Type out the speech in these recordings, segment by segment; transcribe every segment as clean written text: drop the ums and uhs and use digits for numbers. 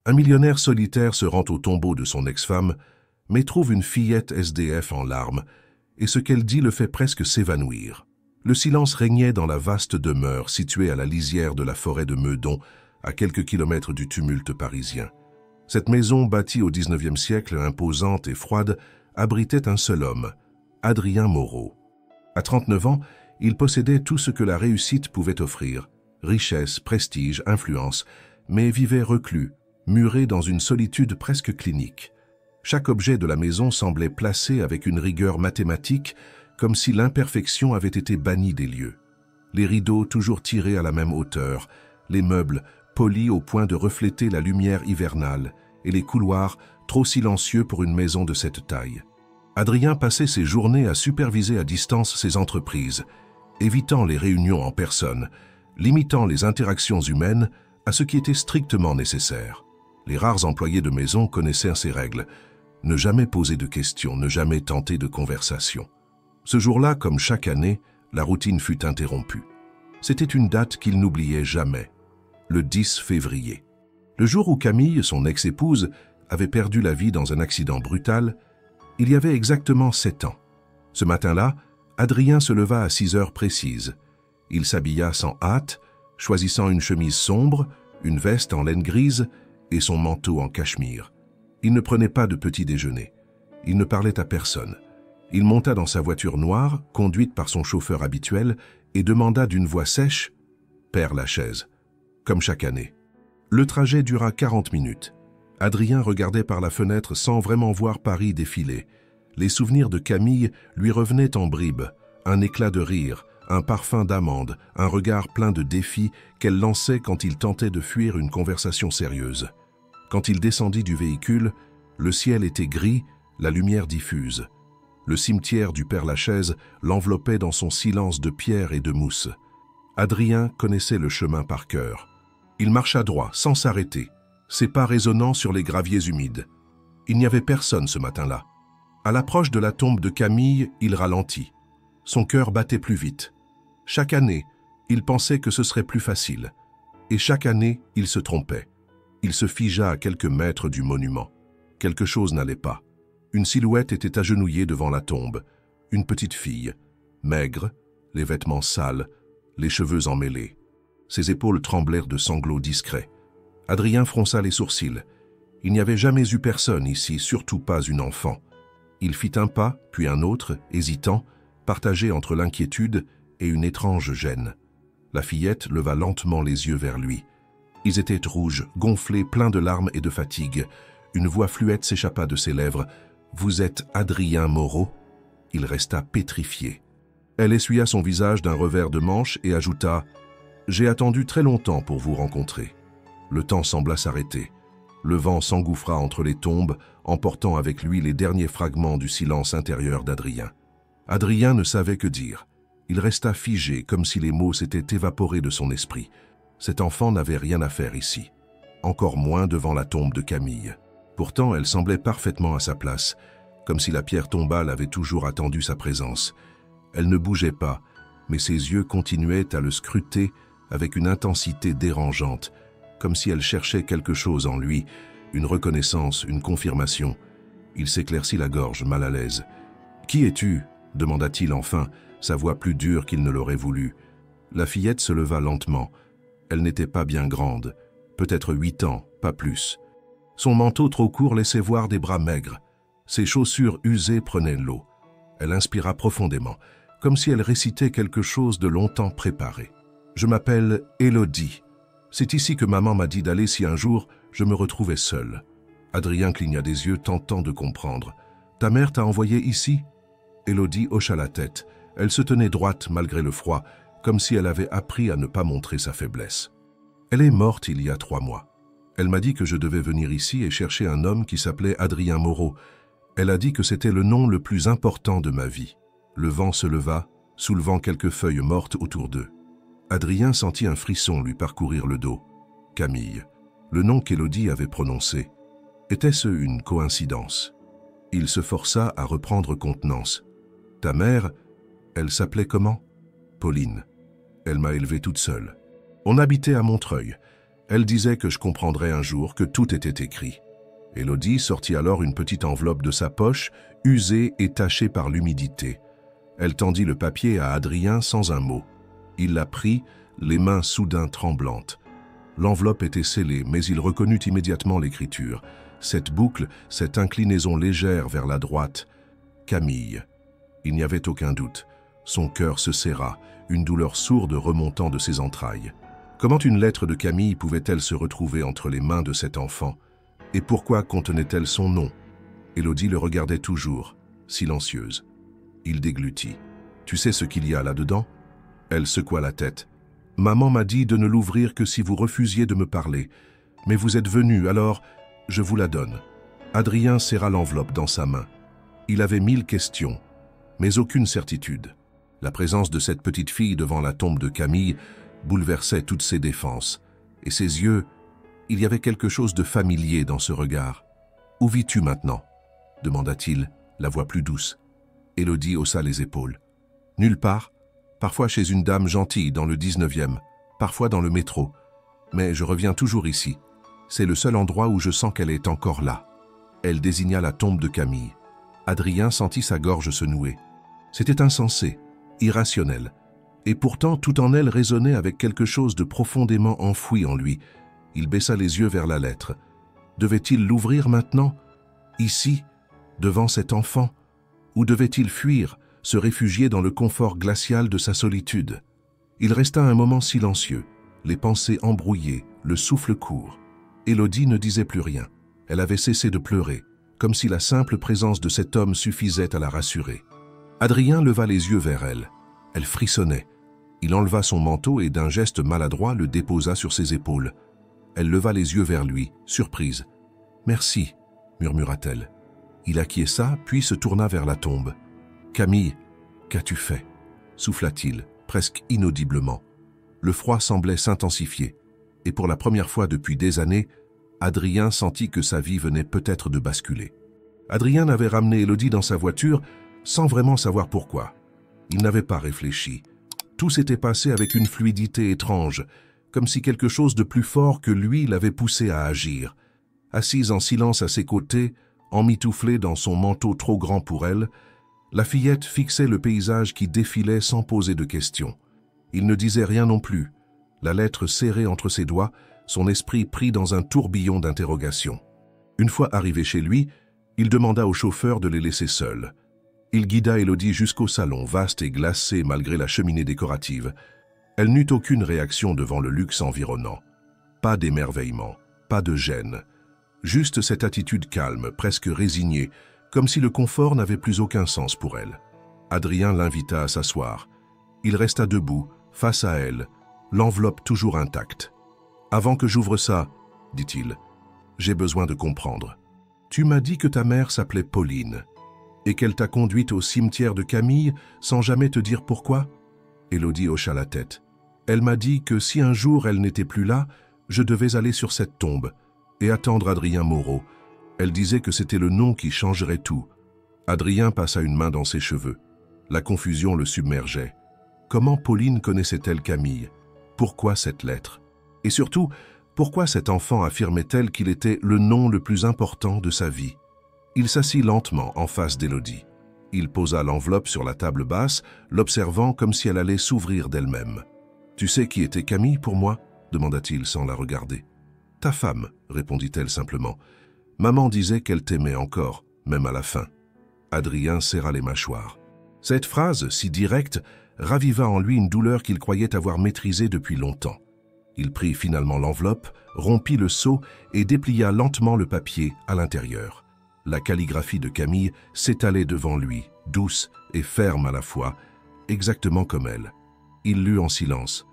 Un millionnaire solitaire se rend au tombeau de son ex-femme, mais trouve une fillette SDF en larmes, et ce qu'elle dit le fait presque s'évanouir. Le silence régnait dans la vaste demeure située à la lisière de la forêt de Meudon, à quelques kilomètres du tumulte parisien. Cette maison, bâtie au XIXe siècle, imposante et froide, abritait un seul homme, Adrien Moreau. À 39 ans, il possédait tout ce que la réussite pouvait offrir, richesse, prestige, influence, mais vivait reclus, muré dans une solitude presque clinique. Chaque objet de la maison semblait placé avec une rigueur mathématique, comme si l'imperfection avait été bannie des lieux. Les rideaux toujours tirés à la même hauteur, les meubles polis au point de refléter la lumière hivernale, et les couloirs trop silencieux pour une maison de cette taille. Adrien passait ses journées à superviser à distance ses entreprises, évitant les réunions en personne, limitant les interactions humaines à ce qui était strictement nécessaire. Les rares employés de maison connaissaient ces règles. Ne jamais poser de questions, ne jamais tenter de conversation. Ce jour-là, comme chaque année, la routine fut interrompue. C'était une date qu'il n'oubliait jamais, le 10 février. Le jour où Camille, son ex-épouse, avait perdu la vie dans un accident brutal, il y avait exactement 7 ans. Ce matin-là, Adrien se leva à 6 heures précises. Il s'habilla sans hâte, choisissant une chemise sombre, une veste en laine grise et son manteau en cachemire. Il ne prenait pas de petit déjeuner. Il ne parlait à personne. Il monta dans sa voiture noire, conduite par son chauffeur habituel, et demanda d'une voix sèche « Père Lachaise », comme chaque année. Le trajet dura 40 minutes. Adrien regardait par la fenêtre sans vraiment voir Paris défiler. Les souvenirs de Camille lui revenaient en bribes, un éclat de rire, un parfum d'amande, un regard plein de défis qu'elle lançait quand il tentait de fuir une conversation sérieuse. Quand il descendit du véhicule, le ciel était gris, la lumière diffuse. Le cimetière du Père Lachaise l'enveloppait dans son silence de pierre et de mousse. Adrien connaissait le chemin par cœur. Il marcha droit, sans s'arrêter, ses pas résonnant sur les graviers humides. Il n'y avait personne ce matin-là. À l'approche de la tombe de Camille, il ralentit. Son cœur battait plus vite. Chaque année, il pensait que ce serait plus facile. Et chaque année, il se trompait. Il se figea à quelques mètres du monument. Quelque chose n'allait pas. Une silhouette était agenouillée devant la tombe. Une petite fille, maigre, les vêtements sales, les cheveux emmêlés. Ses épaules tremblèrent de sanglots discrets. Adrien fronça les sourcils. Il n'y avait jamais eu personne ici, surtout pas une enfant. Il fit un pas, puis un autre, hésitant, partagé entre l'inquiétude et une étrange gêne. La fillette leva lentement les yeux vers lui. Ils étaient rouges, gonflés, pleins de larmes et de fatigue. Une voix fluette s'échappa de ses lèvres. « Vous êtes Adrien Moreau ?» Il resta pétrifié. Elle essuya son visage d'un revers de manche et ajouta « J'ai attendu très longtemps pour vous rencontrer. » Le temps sembla s'arrêter. Le vent s'engouffra entre les tombes, emportant avec lui les derniers fragments du silence intérieur d'Adrien. Adrien ne savait que dire. Il resta figé, comme si les mots s'étaient évaporés de son esprit. Cet enfant n'avait rien à faire ici, encore moins devant la tombe de Camille. Pourtant, elle semblait parfaitement à sa place, comme si la pierre tombale avait toujours attendu sa présence. Elle ne bougeait pas, mais ses yeux continuaient à le scruter avec une intensité dérangeante, comme si elle cherchait quelque chose en lui, une reconnaissance, une confirmation. Il s'éclaircit la gorge, mal à l'aise. « Qui es-tu » demanda-t-il enfin, sa voix plus dure qu'il ne l'aurait voulu. La fillette se leva lentement. Elle n'était pas bien grande, peut-être 8 ans, pas plus. Son manteau trop court laissait voir des bras maigres. Ses chaussures usées prenaient l'eau. Elle inspira profondément, comme si elle récitait quelque chose de longtemps préparé. « Je m'appelle Élodie. C'est ici que maman m'a dit d'aller si un jour je me retrouvais seul. » Adrien cligna des yeux, tentant de comprendre. « Ta mère t'a envoyé ici ?» Élodie hocha la tête. Elle se tenait droite malgré le froid, comme si elle avait appris à ne pas montrer sa faiblesse. « Elle est morte il y a 3 mois. Elle m'a dit que je devais venir ici et chercher un homme qui s'appelait Adrien Moreau. Elle a dit que c'était le nom le plus important de ma vie. » Le vent se leva, soulevant quelques feuilles mortes autour d'eux. Adrien sentit un frisson lui parcourir le dos. Camille, le nom qu'Élodie avait prononcé. Était-ce une coïncidence? Il se força à reprendre contenance. « Ta mère, elle s'appelait comment ?»« Pauline. Elle m'a élevé toute seule. On habitait à Montreuil. Elle disait que je comprendrais un jour que tout était écrit. Élodie sortit alors une petite enveloppe de sa poche, usée et tachée par l'humidité. Elle tendit le papier à Adrien sans un mot. Il la prit, les mains soudain tremblantes. L'enveloppe était scellée, mais il reconnut immédiatement l'écriture. Cette boucle, cette inclinaison légère vers la droite. Camille. Il n'y avait aucun doute. Son cœur se serra, une douleur sourde remontant de ses entrailles. Comment une lettre de Camille pouvait-elle se retrouver entre les mains de cet enfant? Et pourquoi contenait-elle son nom? Élodie le regardait toujours, silencieuse. Il déglutit. « Tu sais ce qu'il y a là-dedans » Elle secoua la tête. « Maman m'a dit de ne l'ouvrir que si vous refusiez de me parler. Mais vous êtes venu, alors je vous la donne. » Adrien serra l'enveloppe dans sa main. Il avait 1000 questions, mais aucune certitude. La présence de cette petite fille devant la tombe de Camille bouleversait toutes ses défenses. Et ses yeux, il y avait quelque chose de familier dans ce regard. « Où vis-tu maintenant » demanda-t-il, la voix plus douce. Élodie haussa les épaules. « Nulle part. Parfois chez une dame gentille dans le 19e, parfois dans le métro. Mais je reviens toujours ici. C'est le seul endroit où je sens qu'elle est encore là. » Elle désigna la tombe de Camille. Adrien sentit sa gorge se nouer. C'était insensé, irrationnel. Et pourtant, tout en elle résonnait avec quelque chose de profondément enfoui en lui. Il baissa les yeux vers la lettre. Devait-il l'ouvrir maintenant? Ici, devant cet enfant? Ou devait-il fuir, se réfugier dans le confort glacial de sa solitude? Il resta un moment silencieux, les pensées embrouillées, le souffle court. Élodie ne disait plus rien. Elle avait cessé de pleurer, comme si la simple présence de cet homme suffisait à la rassurer. Adrien leva les yeux vers elle. Elle frissonnait. Il enleva son manteau et d'un geste maladroit le déposa sur ses épaules. Elle leva les yeux vers lui, surprise. « Merci » murmura-t-elle. Il acquiesça, puis se tourna vers la tombe. « Camille, qu'as-tu fait » souffla-t-il, presque inaudiblement. Le froid semblait s'intensifier, et pour la première fois depuis des années, Adrien sentit que sa vie venait peut-être de basculer. Adrien avait ramené Élodie dans sa voiture sans vraiment savoir pourquoi. Il n'avait pas réfléchi. Tout s'était passé avec une fluidité étrange, comme si quelque chose de plus fort que lui l'avait poussé à agir. Assise en silence à ses côtés, emmitouflée dans son manteau trop grand pour elle, la fillette fixait le paysage qui défilait sans poser de questions. Il ne disait rien non plus, la lettre serrée entre ses doigts, son esprit pris dans un tourbillon d'interrogations. Une fois arrivé chez lui, il demanda au chauffeur de les laisser seuls. Il guida Élodie jusqu'au salon, vaste et glacé malgré la cheminée décorative. Elle n'eut aucune réaction devant le luxe environnant. Pas d'émerveillement, pas de gêne. Juste cette attitude calme, presque résignée, comme si le confort n'avait plus aucun sens pour elle. Adrien l'invita à s'asseoir. Il resta debout, face à elle, l'enveloppe toujours intacte. « Avant que j'ouvre ça, dit-il, j'ai besoin de comprendre. Tu m'as dit que ta mère s'appelait Pauline et qu'elle t'a conduite au cimetière de Camille sans jamais te dire pourquoi ?» Élodie hocha la tête. « Elle m'a dit que si un jour elle n'était plus là, je devais aller sur cette tombe et attendre Adrien Moreau. Elle disait que c'était le nom qui changerait tout. » Adrien passa une main dans ses cheveux. La confusion le submergeait. Comment Pauline connaissait-elle Camille? Pourquoi cette lettre? Et surtout, pourquoi cet enfant affirmait-elle qu'il était le nom le plus important de sa vie? Il s'assit lentement en face d'Élodie. Il posa l'enveloppe sur la table basse, l'observant comme si elle allait s'ouvrir d'elle-même. « Tu sais qui était Camille pour moi » demanda-t-il sans la regarder. « Ta femme » répondit-elle simplement. « Maman disait qu'elle t'aimait encore, même à la fin. » Adrien serra les mâchoires. Cette phrase, si directe, raviva en lui une douleur qu'il croyait avoir maîtrisée depuis longtemps. Il prit finalement l'enveloppe, rompit le sceau et déplia lentement le papier à l'intérieur. La calligraphie de Camille s'étalait devant lui, douce et ferme à la fois, exactement comme elle. Il lut en silence.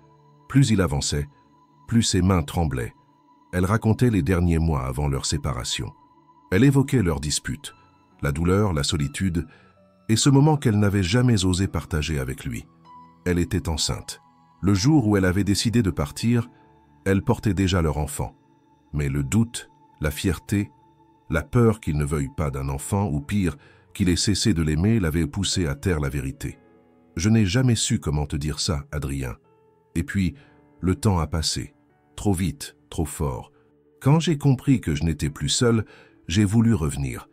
Plus il avançait, plus ses mains tremblaient. Elle racontait les derniers mois avant leur séparation. Elle évoquait leur dispute, la douleur, la solitude, et ce moment qu'elle n'avait jamais osé partager avec lui. Elle était enceinte. Le jour où elle avait décidé de partir, elle portait déjà leur enfant. Mais le doute, la fierté, la peur qu'il ne veuille pas d'un enfant, ou pire, qu'il ait cessé de l'aimer, l'avaient poussé à taire la vérité. « Je n'ai jamais su comment te dire ça, Adrien. Et puis, le temps a passé. trop vite, trop fort. Quand j'ai compris que je n'étais plus seul, j'ai voulu revenir.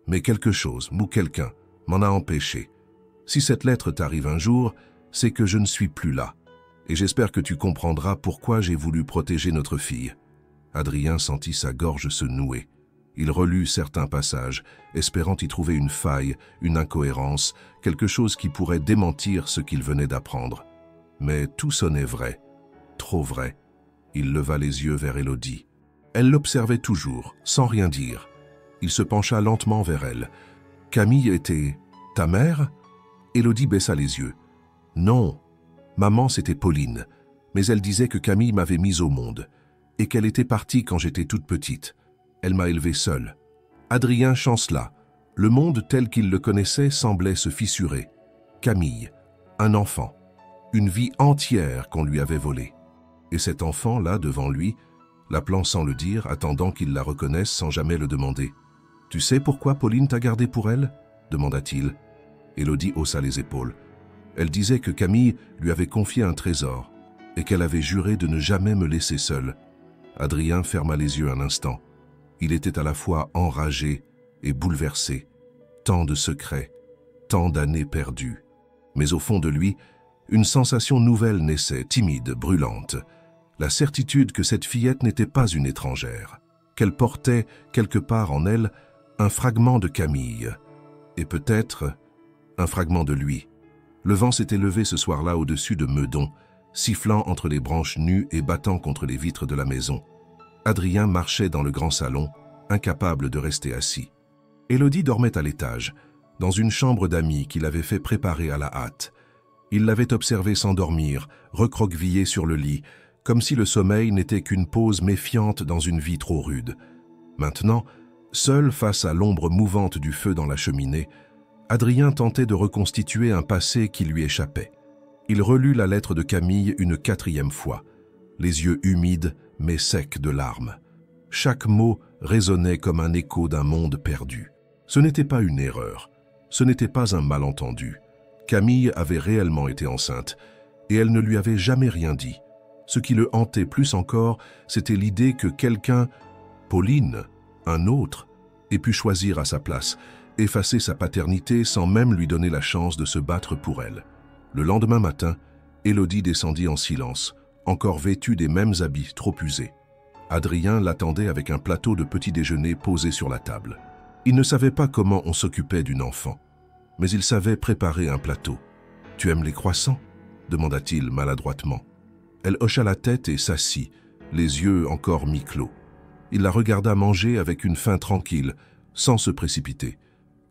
Mais quelque chose, ou quelqu'un, m'en a empêché. Si cette lettre t'arrive un jour, c'est que je ne suis plus là. Et j'espère que tu comprendras pourquoi j'ai voulu protéger notre fille. » Adrien sentit sa gorge se nouer. Il relut certains passages, espérant y trouver une faille, une incohérence, quelque chose qui pourrait démentir ce qu'il venait d'apprendre. Mais tout sonnait vrai, trop vrai. Il leva les yeux vers Élodie. Elle l'observait toujours, sans rien dire. Il se pencha lentement vers elle. « Camille était ta mère ?» Élodie baissa les yeux. « Non, maman c'était Pauline, mais elle disait que Camille m'avait mise au monde, et qu'elle était partie quand j'étais toute petite. Elle m'a élevée seule. » Adrien chancela. Le monde tel qu'il le connaissait semblait se fissurer. Camille, un enfant, une vie entière qu'on lui avait volée. Et cet enfant, là, devant lui, l'appelant sans le dire, attendant qu'il la reconnaisse sans jamais le demander. « Tu sais pourquoi Pauline t'a gardé pour elle ?» demanda-t-il. Élodie haussa les épaules. Elle disait que Camille lui avait confié un trésor et qu'elle avait juré de ne jamais me laisser seule. Adrien ferma les yeux un instant. Il était à la fois enragé et bouleversé. Tant de secrets, tant d'années perdues. Mais au fond de lui, une sensation nouvelle naissait, timide, brûlante. La certitude que cette fillette n'était pas une étrangère, qu'elle portait, quelque part en elle, un fragment de Camille, et peut-être un fragment de lui. Le vent s'était levé ce soir-là au-dessus de Meudon, sifflant entre les branches nues et battant contre les vitres de la maison. Adrien marchait dans le grand salon, incapable de rester assis. Élodie dormait à l'étage, dans une chambre d'amis qu'il avait fait préparer à la hâte. Il l'avait observée s'endormir, recroquevillée sur le lit, comme si le sommeil n'était qu'une pause méfiante dans une vie trop rude. Maintenant, seul face à l'ombre mouvante du feu dans la cheminée, Adrien tentait de reconstituer un passé qui lui échappait. Il relut la lettre de Camille une 4e fois, les yeux humides mais secs de larmes. Chaque mot résonnait comme un écho d'un monde perdu. Ce n'était pas une erreur, ce n'était pas un malentendu. Camille avait réellement été enceinte, et elle ne lui avait jamais rien dit. Ce qui le hantait plus encore, c'était l'idée que quelqu'un, Pauline, un autre, ait pu choisir à sa place, effacer sa paternité sans même lui donner la chance de se battre pour elle. Le lendemain matin, Élodie descendit en silence, encore vêtue des mêmes habits trop usés. Adrien l'attendait avec un plateau de petit déjeuner posé sur la table. Il ne savait pas comment on s'occupait d'une enfant, mais il savait préparer un plateau. « Tu aimes les croissants ?» demanda-t-il maladroitement. Elle hocha la tête et s'assit, les yeux encore mi-clos. Il la regarda manger avec une faim tranquille, sans se précipiter,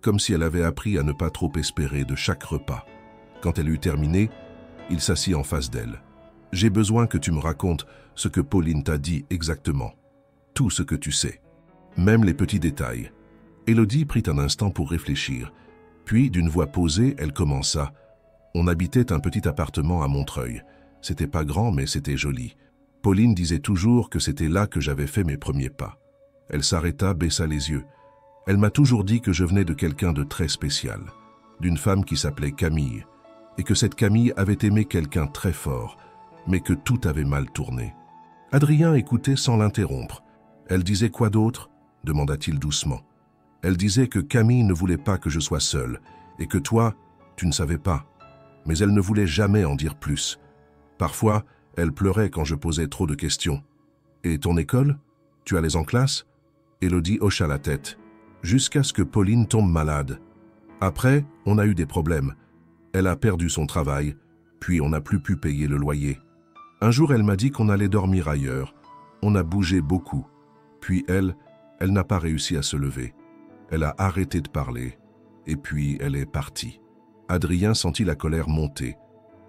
comme si elle avait appris à ne pas trop espérer de chaque repas. Quand elle eut terminé, il s'assit en face d'elle. « J'ai besoin que tu me racontes ce que Pauline t'a dit exactement. Tout ce que tu sais. Même les petits détails. » Élodie prit un instant pour réfléchir. Puis, d'une voix posée, elle commença. « On habitait un petit appartement à Montreuil. C'était pas grand, mais c'était joli. Pauline disait toujours que c'était là que j'avais fait mes premiers pas. » Elle s'arrêta, baissa les yeux. « Elle m'a toujours dit que je venais de quelqu'un de très spécial, d'une femme qui s'appelait Camille, et que cette Camille avait aimé quelqu'un très fort, mais que tout avait mal tourné. » Adrien écoutait sans l'interrompre. « Elle disait quoi d'autre ?» demanda-t-il doucement. « Elle disait que Camille ne voulait pas que je sois seul, et que toi, tu ne savais pas. Mais elle ne voulait jamais en dire plus. Parfois, elle pleurait quand je posais trop de questions. « Et ton école? Tu allais en classe ?» Élodie hocha la tête. « Jusqu'à ce que Pauline tombe malade. Après, on a eu des problèmes. Elle a perdu son travail, puis on n'a plus pu payer le loyer. Un jour, elle m'a dit qu'on allait dormir ailleurs. On a bougé beaucoup. Puis elle n'a pas réussi à se lever. Elle a arrêté de parler, et puis elle est partie. » Adrien sentit la colère monter,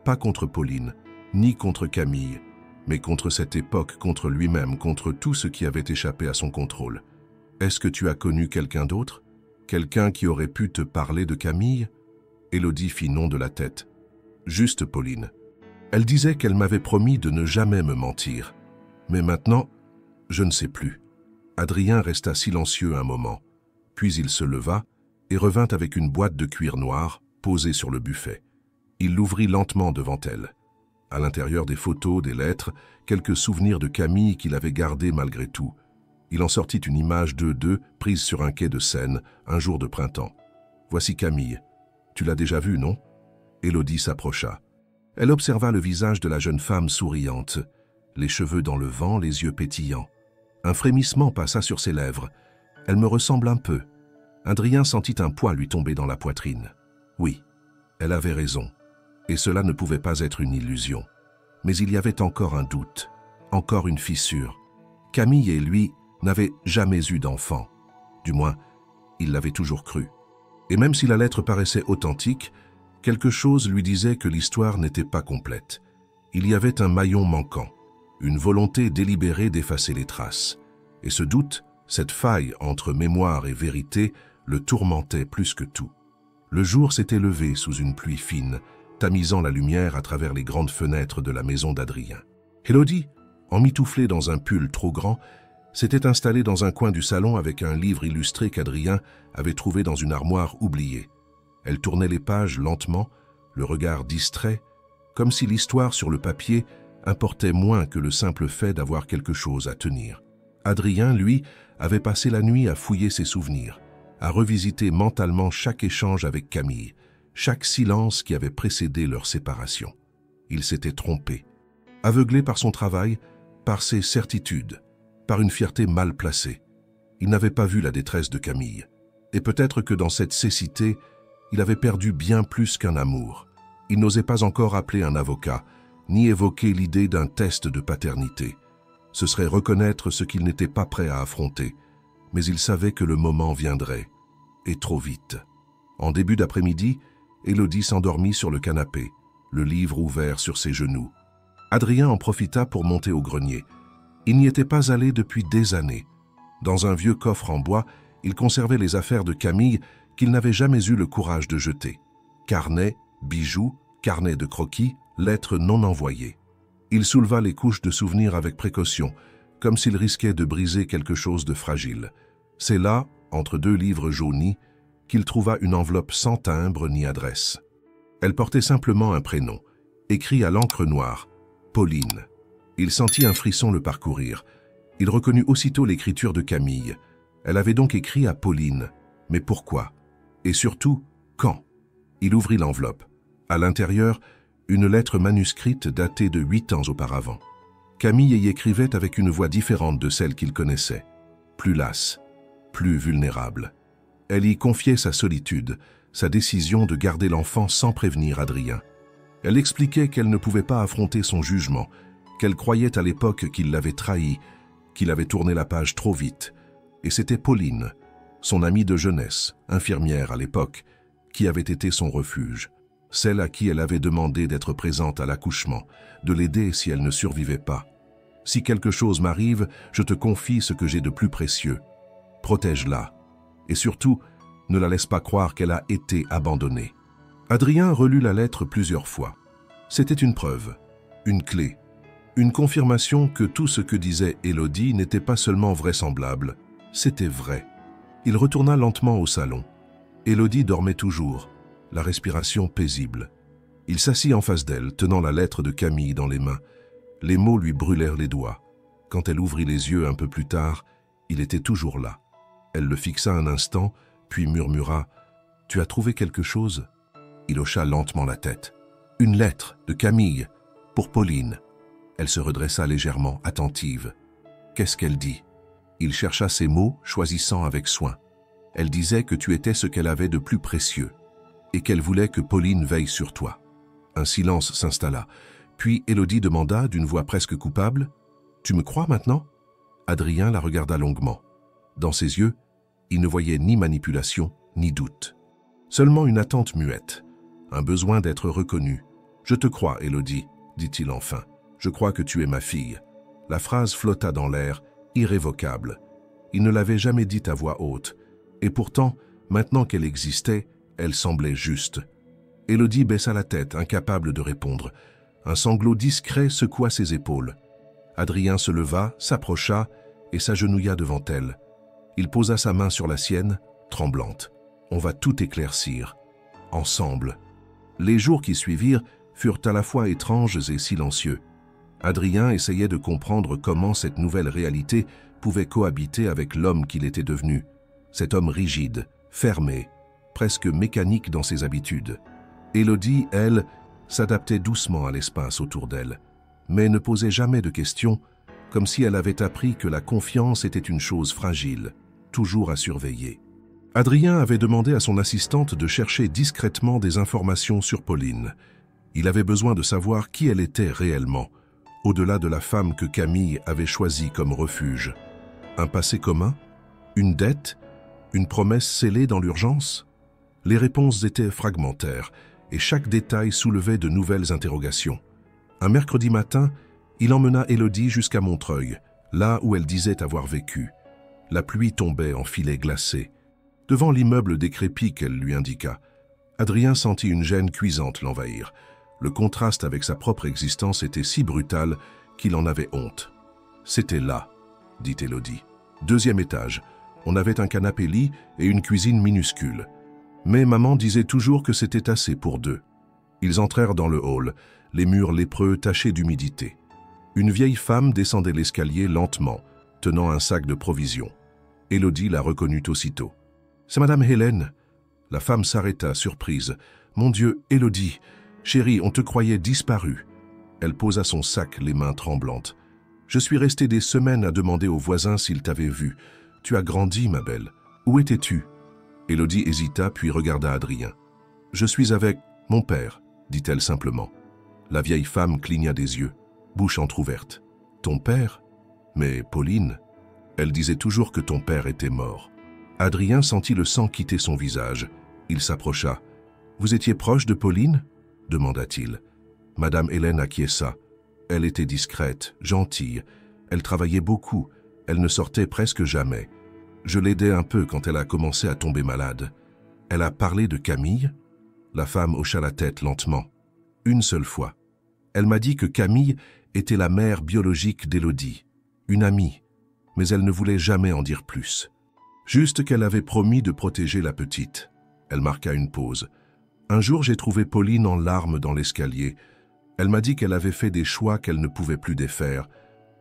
pas contre Pauline, ni contre Camille, mais contre cette époque, contre lui-même, contre tout ce qui avait échappé à son contrôle. « Est-ce que tu as connu quelqu'un d'autre? Quelqu'un qui aurait pu te parler de Camille ?» Élodie fit non de la tête. « Juste Pauline. Elle disait qu'elle m'avait promis de ne jamais me mentir. Mais maintenant, je ne sais plus. » Adrien resta silencieux un moment, puis il se leva et revint avec une boîte de cuir noir posée sur le buffet. Il l'ouvrit lentement devant elle. À l'intérieur des photos, des lettres, quelques souvenirs de Camille qu'il avait gardés malgré tout. Il en sortit une image d'eux deux, prise sur un quai de Seine, un jour de printemps. « Voici Camille. Tu l'as déjà vue, non ?» Élodie s'approcha. Elle observa le visage de la jeune femme souriante, les cheveux dans le vent, les yeux pétillants. Un frémissement passa sur ses lèvres. « Elle me ressemble un peu. » Adrien sentit un poids lui tomber dans la poitrine. Oui, elle avait raison. Et cela ne pouvait pas être une illusion. Mais il y avait encore un doute, encore une fissure. Camille et lui n'avaient jamais eu d'enfant. Du moins, il l'avait toujours cru. Et même si la lettre paraissait authentique, quelque chose lui disait que l'histoire n'était pas complète. Il y avait un maillon manquant, une volonté délibérée d'effacer les traces. Et ce doute, cette faille entre mémoire et vérité, le tourmentait plus que tout. Le jour s'était levé sous une pluie fine, tamisant la lumière à travers les grandes fenêtres de la maison d'Adrien. Élodie, emmitouflée dans un pull trop grand, s'était installée dans un coin du salon avec un livre illustré qu'Adrien avait trouvé dans une armoire oubliée. Elle tournait les pages lentement, le regard distrait, comme si l'histoire sur le papier importait moins que le simple fait d'avoir quelque chose à tenir. Adrien, lui, avait passé la nuit à fouiller ses souvenirs, à revisiter mentalement chaque échange avec Camille, chaque silence qui avait précédé leur séparation. Il s'était trompé, aveuglé par son travail, par ses certitudes, par une fierté mal placée. Il n'avait pas vu la détresse de Camille, et peut-être que dans cette cécité, il avait perdu bien plus qu'un amour. Il n'osait pas encore appeler un avocat, ni évoquer l'idée d'un test de paternité. Ce serait reconnaître ce qu'il n'était pas prêt à affronter, mais il savait que le moment viendrait, et trop vite. En début d'après-midi, Élodie s'endormit sur le canapé, le livre ouvert sur ses genoux. Adrien en profita pour monter au grenier. Il n'y était pas allé depuis des années. Dans un vieux coffre en bois, il conservait les affaires de Camille qu'il n'avait jamais eu le courage de jeter. Carnets, bijoux, carnets de croquis, lettres non envoyées. Il souleva les couches de souvenirs avec précaution, comme s'il risquait de briser quelque chose de fragile. C'est là, entre deux livres jaunis, qu'il trouva une enveloppe sans timbre ni adresse. Elle portait simplement un prénom, écrit à l'encre noire, Pauline. Il sentit un frisson le parcourir. Il reconnut aussitôt l'écriture de Camille. Elle avait donc écrit à Pauline. Mais pourquoi? Et surtout, quand? Il ouvrit l'enveloppe. À l'intérieur, une lettre manuscrite datée de 8 ans auparavant. Camille y écrivait avec une voix différente de celle qu'il connaissait. Plus lasse, plus vulnérable. Elle y confiait sa solitude, sa décision de garder l'enfant sans prévenir Adrien. Elle expliquait qu'elle ne pouvait pas affronter son jugement, qu'elle croyait à l'époque qu'il l'avait trahi, qu'il avait tourné la page trop vite. Et c'était Pauline, son amie de jeunesse, infirmière à l'époque, qui avait été son refuge, celle à qui elle avait demandé d'être présente à l'accouchement, de l'aider si elle ne survivait pas. « Si quelque chose m'arrive, je te confie ce que j'ai de plus précieux. Protège-la. Et surtout, ne la laisse pas croire qu'elle a été abandonnée. » Adrien relut la lettre plusieurs fois. C'était une preuve, une clé, une confirmation que tout ce que disait Élodie n'était pas seulement vraisemblable, c'était vrai. Il retourna lentement au salon. Élodie dormait toujours, la respiration paisible. Il s'assit en face d'elle, tenant la lettre de Camille dans les mains. Les mots lui brûlèrent les doigts. Quand elle ouvrit les yeux un peu plus tard, il était toujours là. Elle le fixa un instant, puis murmura « Tu as trouvé quelque chose ?» Il hocha lentement la tête. « Une lettre de Camille, pour Pauline. » Elle se redressa légèrement, attentive. « Qu'est-ce qu'elle dit ?» Il chercha ses mots, choisissant avec soin. Elle disait que tu étais ce qu'elle avait de plus précieux et qu'elle voulait que Pauline veille sur toi. Un silence s'installa. Puis Élodie demanda d'une voix presque coupable « Tu me crois maintenant ?» Adrien la regarda longuement. Dans ses yeux, il ne voyait ni manipulation, ni doute. Seulement une attente muette, un besoin d'être reconnu. « Je te crois, Élodie, » dit-il enfin. « Je crois que tu es ma fille. » La phrase flotta dans l'air, irrévocable. Il ne l'avait jamais dite à voix haute. Et pourtant, maintenant qu'elle existait, elle semblait juste. Élodie baissa la tête, incapable de répondre. Un sanglot discret secoua ses épaules. Adrien se leva, s'approcha et s'agenouilla devant elle. Il posa sa main sur la sienne, tremblante. « On va tout éclaircir. Ensemble. » Les jours qui suivirent furent à la fois étranges et silencieux. Adrien essayait de comprendre comment cette nouvelle réalité pouvait cohabiter avec l'homme qu'il était devenu, cet homme rigide, fermé, presque mécanique dans ses habitudes. Élodie, elle, s'adaptait doucement à l'espace autour d'elle, mais ne posait jamais de questions, comme si elle avait appris que la confiance était une chose fragile, toujours à surveiller. Adrien avait demandé à son assistante de chercher discrètement des informations sur Pauline. Il avait besoin de savoir qui elle était réellement, au-delà de la femme que Camille avait choisie comme refuge. Un passé commun? Une dette? Une promesse scellée dans l'urgence? Les réponses étaient fragmentaires, et chaque détail soulevait de nouvelles interrogations. Un mercredi matin, il emmena Élodie jusqu'à Montreuil, là où elle disait avoir vécu. La pluie tombait en filets glacés. Devant l'immeuble décrépit qu'elle lui indiqua, Adrien sentit une gêne cuisante l'envahir. Le contraste avec sa propre existence était si brutal qu'il en avait honte. « C'était là », dit Élodie. « 2e étage. On avait un canapé-lit et une cuisine minuscule. Mais maman disait toujours que c'était assez pour 2. Ils entrèrent dans le hall, les murs lépreux tachés d'humidité. Une vieille femme descendait l'escalier lentement, tenant un sac de provisions. Élodie la reconnut aussitôt. « C'est Madame Hélène !» La femme s'arrêta, surprise. « Mon Dieu, Élodie, chérie, on te croyait disparue. » Elle posa son sac, les mains tremblantes. « Je suis restée des semaines à demander aux voisins s'ils t'avaient vue. Tu as grandi, ma belle. Où étais-tu » Élodie hésita, puis regarda Adrien. « Je suis avec mon père, » dit-elle simplement. La vieille femme cligna des yeux, bouche entr'ouverte. « Ton père ? Mais Pauline, elle disait toujours que ton père était mort. » Adrien sentit le sang quitter son visage. Il s'approcha. « Vous étiez proche de Pauline ?» demanda-t-il. Madame Hélène acquiesça. Elle était discrète, gentille. Elle travaillait beaucoup. Elle ne sortait presque jamais. Je l'aidais un peu quand elle a commencé à tomber malade. Elle a parlé de Camille ? La femme hocha la tête lentement. Une seule fois. Elle m'a dit que Camille était la mère biologique d'Élodie, une amie, mais elle ne voulait jamais en dire plus. Juste qu'elle avait promis de protéger la petite. Elle marqua une pause. Un jour, j'ai trouvé Pauline en larmes dans l'escalier. Elle m'a dit qu'elle avait fait des choix qu'elle ne pouvait plus défaire,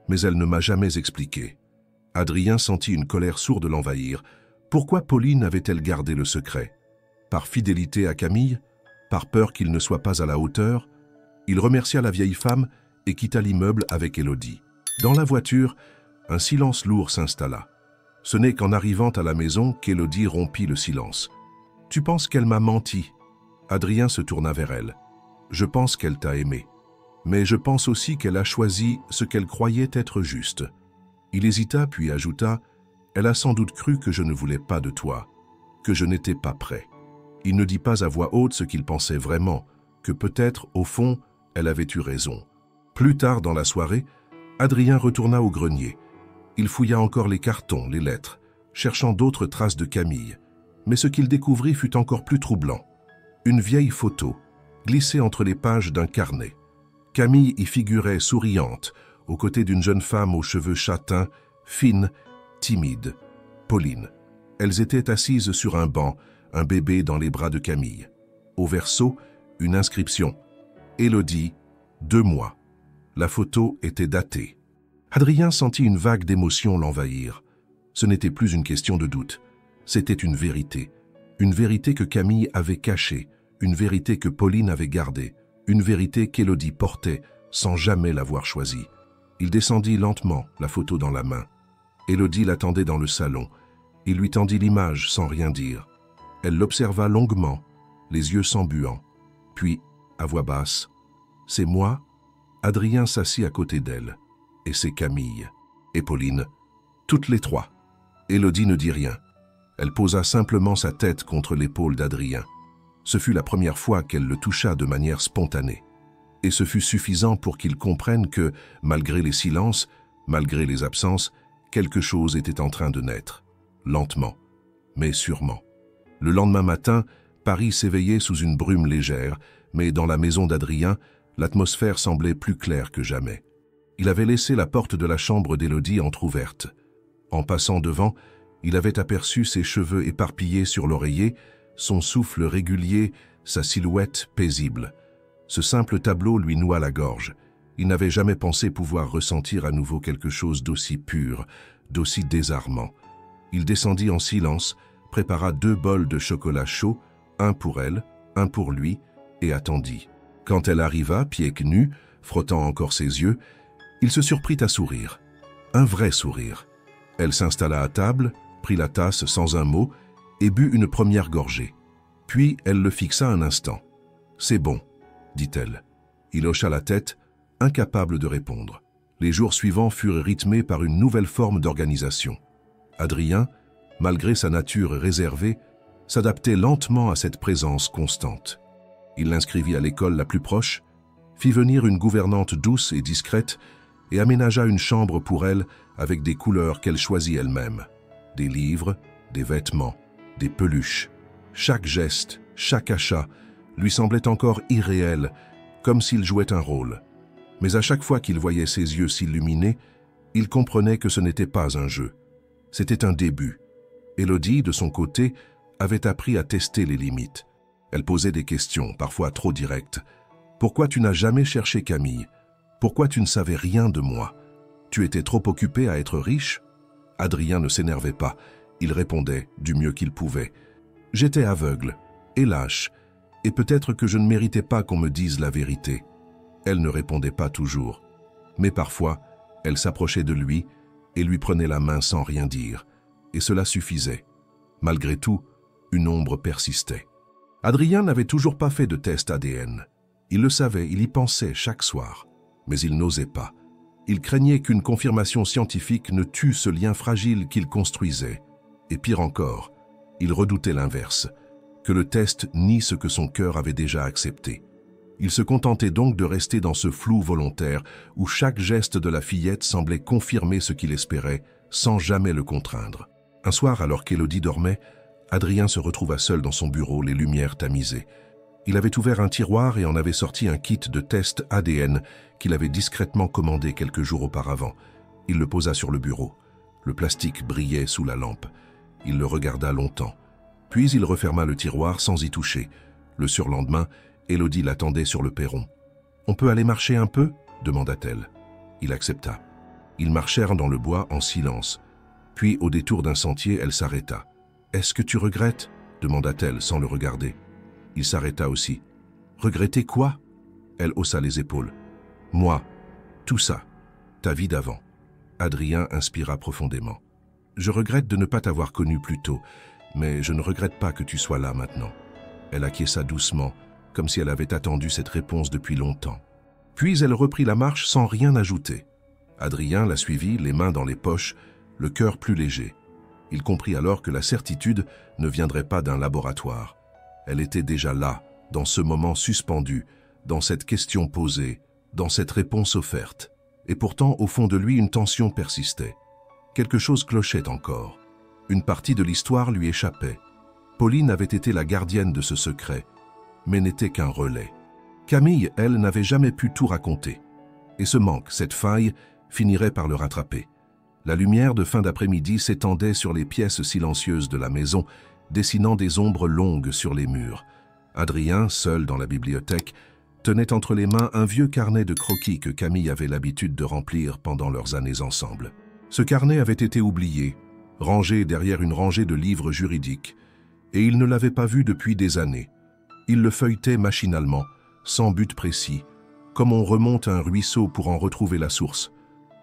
mais elle ne m'a jamais expliqué. Adrien sentit une colère sourde l'envahir. Pourquoi Pauline avait-elle gardé le secret? Par fidélité à Camille? Par peur qu'il ne soit pas à la hauteur? Il remercia la vieille femme et quitta l'immeuble avec Élodie. Dans la voiture, un silence lourd s'installa. Ce n'est qu'en arrivant à la maison qu'Élodie rompit le silence. « Tu penses qu'elle m'a menti ?» Adrien se tourna vers elle. « Je pense qu'elle t'a aimé. Mais je pense aussi qu'elle a choisi ce qu'elle croyait être juste. » Il hésita puis ajouta « Elle a sans doute cru que je ne voulais pas de toi, que je n'étais pas prêt. » Il ne dit pas à voix haute ce qu'il pensait vraiment, que peut-être, au fond, elle avait eu raison. Plus tard dans la soirée, Adrien retourna au grenier. Il fouilla encore les cartons, les lettres, cherchant d'autres traces de Camille. Mais ce qu'il découvrit fut encore plus troublant. Une vieille photo, glissée entre les pages d'un carnet. Camille y figurait souriante, aux côtés d'une jeune femme aux cheveux châtains, fine, timide, Pauline. Elles étaient assises sur un banc, un bébé dans les bras de Camille. Au verso, une inscription. Élodie, 2 mois. La photo était datée. Adrien sentit une vague d'émotion l'envahir. Ce n'était plus une question de doute. C'était une vérité que Camille avait cachée, une vérité que Pauline avait gardée, une vérité qu'Élodie portait sans jamais l'avoir choisie. Il descendit lentement, la photo dans la main. Élodie l'attendait dans le salon. Il lui tendit l'image sans rien dire. Elle l'observa longuement, les yeux s'embuant. Puis, à voix basse, « C'est moi ?» Adrien s'assit à côté d'elle. Et c'est Camille. Et Pauline. Toutes les 3. Élodie ne dit rien. Elle posa simplement sa tête contre l'épaule d'Adrien. Ce fut la première fois qu'elle le toucha de manière spontanée. Et ce fut suffisant pour qu'il comprenne que, malgré les silences, malgré les absences, quelque chose était en train de naître. Lentement, mais sûrement. Le lendemain matin, Paris s'éveillait sous une brume légère, mais dans la maison d'Adrien, l'atmosphère semblait plus claire que jamais. Il avait laissé la porte de la chambre d'Élodie entr'ouverte. En passant devant, il avait aperçu ses cheveux éparpillés sur l'oreiller, son souffle régulier, sa silhouette paisible. Ce simple tableau lui noua la gorge. Il n'avait jamais pensé pouvoir ressentir à nouveau quelque chose d'aussi pur, d'aussi désarmant. Il descendit en silence, prépara 2 bols de chocolat chaud, un pour elle, un pour lui, et attendit. Quand elle arriva, pieds nus, frottant encore ses yeux, il se surprit à sourire. Un vrai sourire. Elle s'installa à table, prit la tasse sans un mot et but une première gorgée. Puis elle le fixa un instant. « C'est bon », dit-elle. Il hocha la tête, incapable de répondre. Les jours suivants furent rythmés par une nouvelle forme d'organisation. Adrien, malgré sa nature réservée, s'adaptait lentement à cette présence constante. Il l'inscrivit à l'école la plus proche, fit venir une gouvernante douce et discrète et aménagea une chambre pour elle avec des couleurs qu'elle choisit elle-même. Des livres, des vêtements, des peluches. Chaque geste, chaque achat lui semblait encore irréel, comme s'il jouait un rôle. Mais à chaque fois qu'il voyait ses yeux s'illuminer, il comprenait que ce n'était pas un jeu. C'était un début. Élodie, de son côté, avait appris à tester les limites. Elle posait des questions, parfois trop directes. « Pourquoi tu n'as jamais cherché Camille? Pourquoi tu ne savais rien de moi? Tu étais trop occupé à être riche ?» Adrien ne s'énervait pas. Il répondait du mieux qu'il pouvait. « J'étais aveugle et lâche, et peut-être que je ne méritais pas qu'on me dise la vérité. » Elle ne répondait pas toujours, mais parfois, elle s'approchait de lui et lui prenait la main sans rien dire, et cela suffisait. Malgré tout, une ombre persistait. Adrien n'avait toujours pas fait de test ADN. Il le savait, il y pensait chaque soir, mais il n'osait pas. Il craignait qu'une confirmation scientifique ne tue ce lien fragile qu'il construisait. Et pire encore, il redoutait l'inverse, que le test nie ce que son cœur avait déjà accepté. Il se contentait donc de rester dans ce flou volontaire où chaque geste de la fillette semblait confirmer ce qu'il espérait, sans jamais le contraindre. Un soir, alors qu'Élodie dormait, Adrien se retrouva seul dans son bureau, les lumières tamisées. Il avait ouvert un tiroir et en avait sorti un kit de test ADN qu'il avait discrètement commandé quelques jours auparavant. Il le posa sur le bureau. Le plastique brillait sous la lampe. Il le regarda longtemps. Puis il referma le tiroir sans y toucher. Le surlendemain, Élodie l'attendait sur le perron. « On peut aller marcher un peu ?» demanda-t-elle. Il accepta. Ils marchèrent dans le bois en silence. Puis, au détour d'un sentier, elle s'arrêta. « Est-ce que tu regrettes ?» demanda-t-elle sans le regarder. Il s'arrêta aussi. « Regretter quoi ?» Elle haussa les épaules. « Moi, tout ça, ta vie d'avant. » Adrien inspira profondément. « Je regrette de ne pas t'avoir connu plus tôt, mais je ne regrette pas que tu sois là maintenant. » Elle acquiesça doucement, comme si elle avait attendu cette réponse depuis longtemps. Puis elle reprit la marche sans rien ajouter. Adrien la suivit, les mains dans les poches, le cœur plus léger. Il comprit alors que la certitude ne viendrait pas d'un laboratoire. Elle était déjà là, dans ce moment suspendu, dans cette question posée, dans cette réponse offerte. Et pourtant, au fond de lui, une tension persistait. Quelque chose clochait encore. Une partie de l'histoire lui échappait. Pauline avait été la gardienne de ce secret, mais n'était qu'un relais. Camille, elle, n'avait jamais pu tout raconter. Et ce manque, cette faille, finirait par le rattraper. La lumière de fin d'après-midi s'étendait sur les pièces silencieuses de la maison, dessinant des ombres longues sur les murs. Adrien, seul dans la bibliothèque, tenait entre les mains un vieux carnet de croquis que Camille avait l'habitude de remplir pendant leurs années ensemble. Ce carnet avait été oublié, rangé derrière une rangée de livres juridiques, et il ne l'avait pas vu depuis des années. Il le feuilletait machinalement, sans but précis, comme on remonte un ruisseau pour en retrouver la source.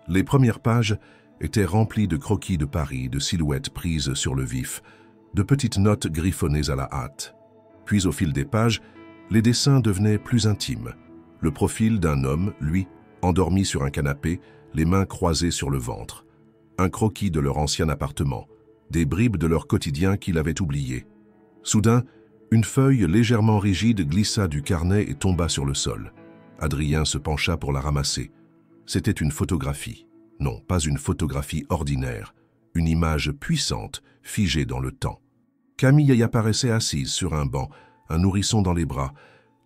Les premières pages étaient remplies de croquis de Paris, de silhouettes prises sur le vif, de petites notes griffonnées à la hâte. Puis au fil des pages, les dessins devenaient plus intimes. Le profil d'un homme, lui, endormi sur un canapé, les mains croisées sur le ventre. Un croquis de leur ancien appartement, des bribes de leur quotidien qu'il avait oublié. Soudain, une feuille légèrement rigide glissa du carnet et tomba sur le sol. Adrien se pencha pour la ramasser. C'était une photographie. Non, pas une photographie ordinaire. Une image puissante, figée dans le temps. Camille y apparaissait assise sur un banc, un nourrisson dans les bras,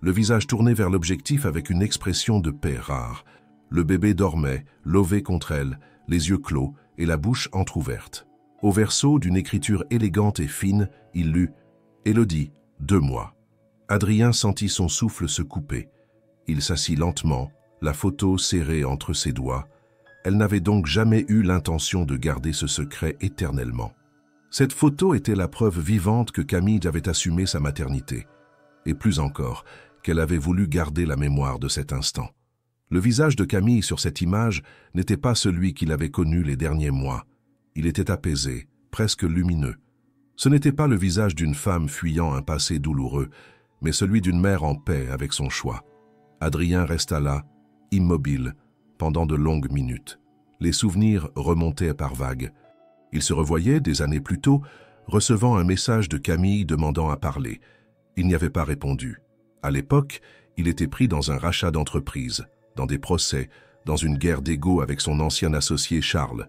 le visage tourné vers l'objectif avec une expression de paix rare. Le bébé dormait, lové contre elle, les yeux clos et la bouche entr'ouverte. Au verso, d'une écriture élégante et fine, il lut « Élodie, 2 mois ». Adrien sentit son souffle se couper. Il s'assit lentement, la photo serrée entre ses doigts. Elle n'avait donc jamais eu l'intention de garder ce secret éternellement. Cette photo était la preuve vivante que Camille avait assumé sa maternité, et plus encore, qu'elle avait voulu garder la mémoire de cet instant. Le visage de Camille sur cette image n'était pas celui qu'il avait connu les derniers mois. Il était apaisé, presque lumineux. Ce n'était pas le visage d'une femme fuyant un passé douloureux, mais celui d'une mère en paix avec son choix. Adrien resta là, immobile, pendant de longues minutes. Les souvenirs remontaient par vagues. Il se revoyait, des années plus tôt, recevant un message de Camille demandant à parler. Il n'y avait pas répondu. À l'époque, il était pris dans un rachat d'entreprise, dans des procès, dans une guerre d'ego avec son ancien associé Charles.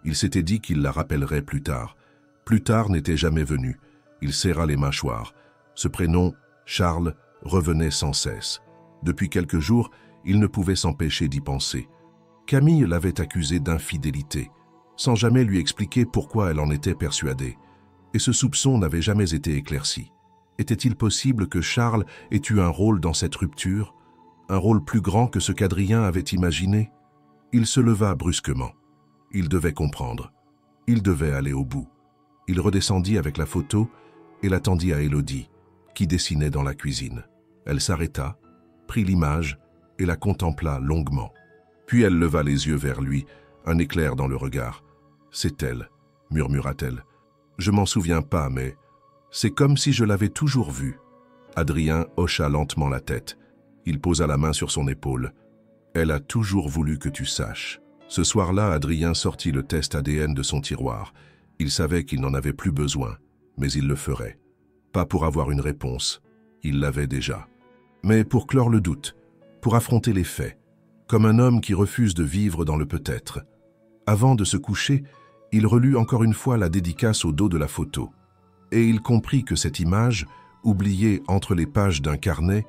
Il s'était dit qu'il la rappellerait plus tard. Plus tard n'était jamais venu. Il serra les mâchoires. Ce prénom, Charles, revenait sans cesse. Depuis quelques jours, il ne pouvait s'empêcher d'y penser. Camille l'avait accusé d'infidélité, sans jamais lui expliquer pourquoi elle en était persuadée. Et ce soupçon n'avait jamais été éclairci. Était-il possible que Charles ait eu un rôle dans cette rupture, un rôle plus grand que ce qu'Adrien avait imaginé? Il se leva brusquement. Il devait comprendre. Il devait aller au bout. Il redescendit avec la photo et la tendit à Élodie, qui dessinait dans la cuisine. Elle s'arrêta, prit l'image et la contempla longuement. Puis elle leva les yeux vers lui, un éclair dans le regard. « C'est elle, » murmura-t-elle. « Je m'en souviens pas, mais c'est comme si je l'avais toujours vue. » Adrien hocha lentement la tête. Il posa la main sur son épaule. « Elle a toujours voulu que tu saches. » Ce soir-là, Adrien sortit le test ADN de son tiroir. Il savait qu'il n'en avait plus besoin, mais il le ferait. Pas pour avoir une réponse, il l'avait déjà. Mais pour clore le doute, pour affronter les faits, comme un homme qui refuse de vivre dans le peut-être. Avant de se coucher, il relut encore une fois la dédicace au dos de la photo. Et il comprit que cette image, oubliée entre les pages d'un carnet,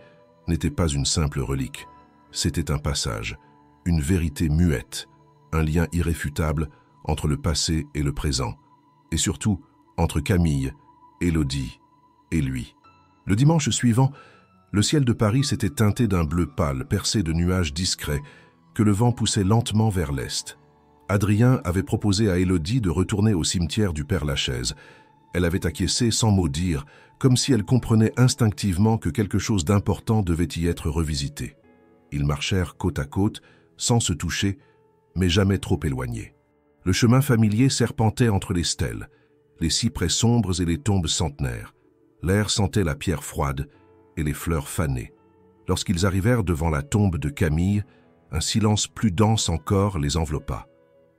n'était pas une simple relique. C'était un passage, une vérité muette, un lien irréfutable entre le passé et le présent, et surtout entre Camille, Élodie et lui. Le dimanche suivant, le ciel de Paris s'était teinté d'un bleu pâle, percé de nuages discrets, que le vent poussait lentement vers l'est. Adrien avait proposé à Élodie de retourner au cimetière du Père-Lachaise. Elle avait acquiescé sans mot dire, comme si elle comprenait instinctivement que quelque chose d'important devait y être revisité. Ils marchèrent côte à côte, sans se toucher, mais jamais trop éloignés. Le chemin familier serpentait entre les stèles, les cyprès sombres et les tombes centenaires. L'air sentait la pierre froide et les fleurs fanées. Lorsqu'ils arrivèrent devant la tombe de Camille, un silence plus dense encore les enveloppa.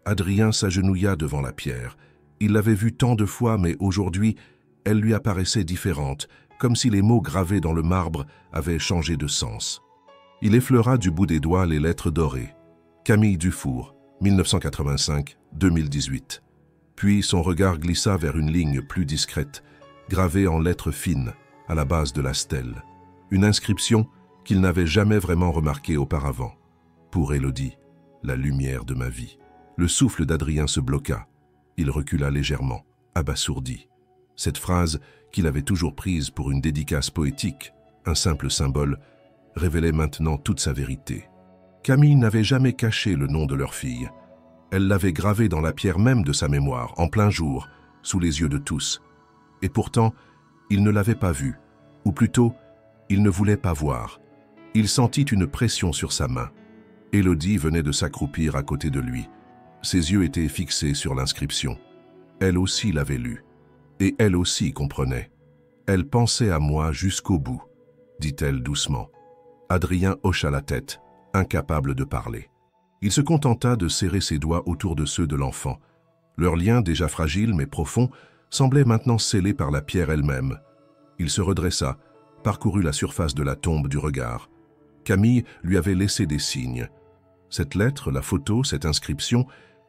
Adrien s'agenouilla devant la pierre. Il l'avait vue tant de fois, mais aujourd'hui, elle lui apparaissait différente, comme si les mots gravés dans le marbre avaient changé de sens. Il effleura du bout des doigts les lettres dorées. Camille Dufour, 1985-2018. Puis son regard glissa vers une ligne plus discrète, gravée en lettres fines, à la base de la stèle. Une inscription qu'il n'avait jamais vraiment remarquée auparavant. Pour Élodie, la lumière de ma vie. Le souffle d'Adrien se bloqua. Il recula légèrement, abasourdi. Cette phrase, qu'il avait toujours prise pour une dédicace poétique, un simple symbole, révélait maintenant toute sa vérité. Camille n'avait jamais caché le nom de leur fille. Elle l'avait gravé dans la pierre même de sa mémoire, en plein jour, sous les yeux de tous. Et pourtant, il ne l'avait pas vue, ou plutôt, il ne voulait pas voir. Il sentit une pression sur sa main. Élodie venait de s'accroupir à côté de lui. Ses yeux étaient fixés sur l'inscription. Elle aussi l'avait lu. Et elle aussi comprenait. « Elle pensait à moi jusqu'au bout », dit-elle doucement. Adrien hocha la tête, incapable de parler. Il se contenta de serrer ses doigts autour de ceux de l'enfant. Leur lien, déjà fragile mais profond, semblait maintenant scellé par la pierre elle-même. Il se redressa, parcourut la surface de la tombe du regard. Camille lui avait laissé des signes. Cette lettre, la photo, cette inscription,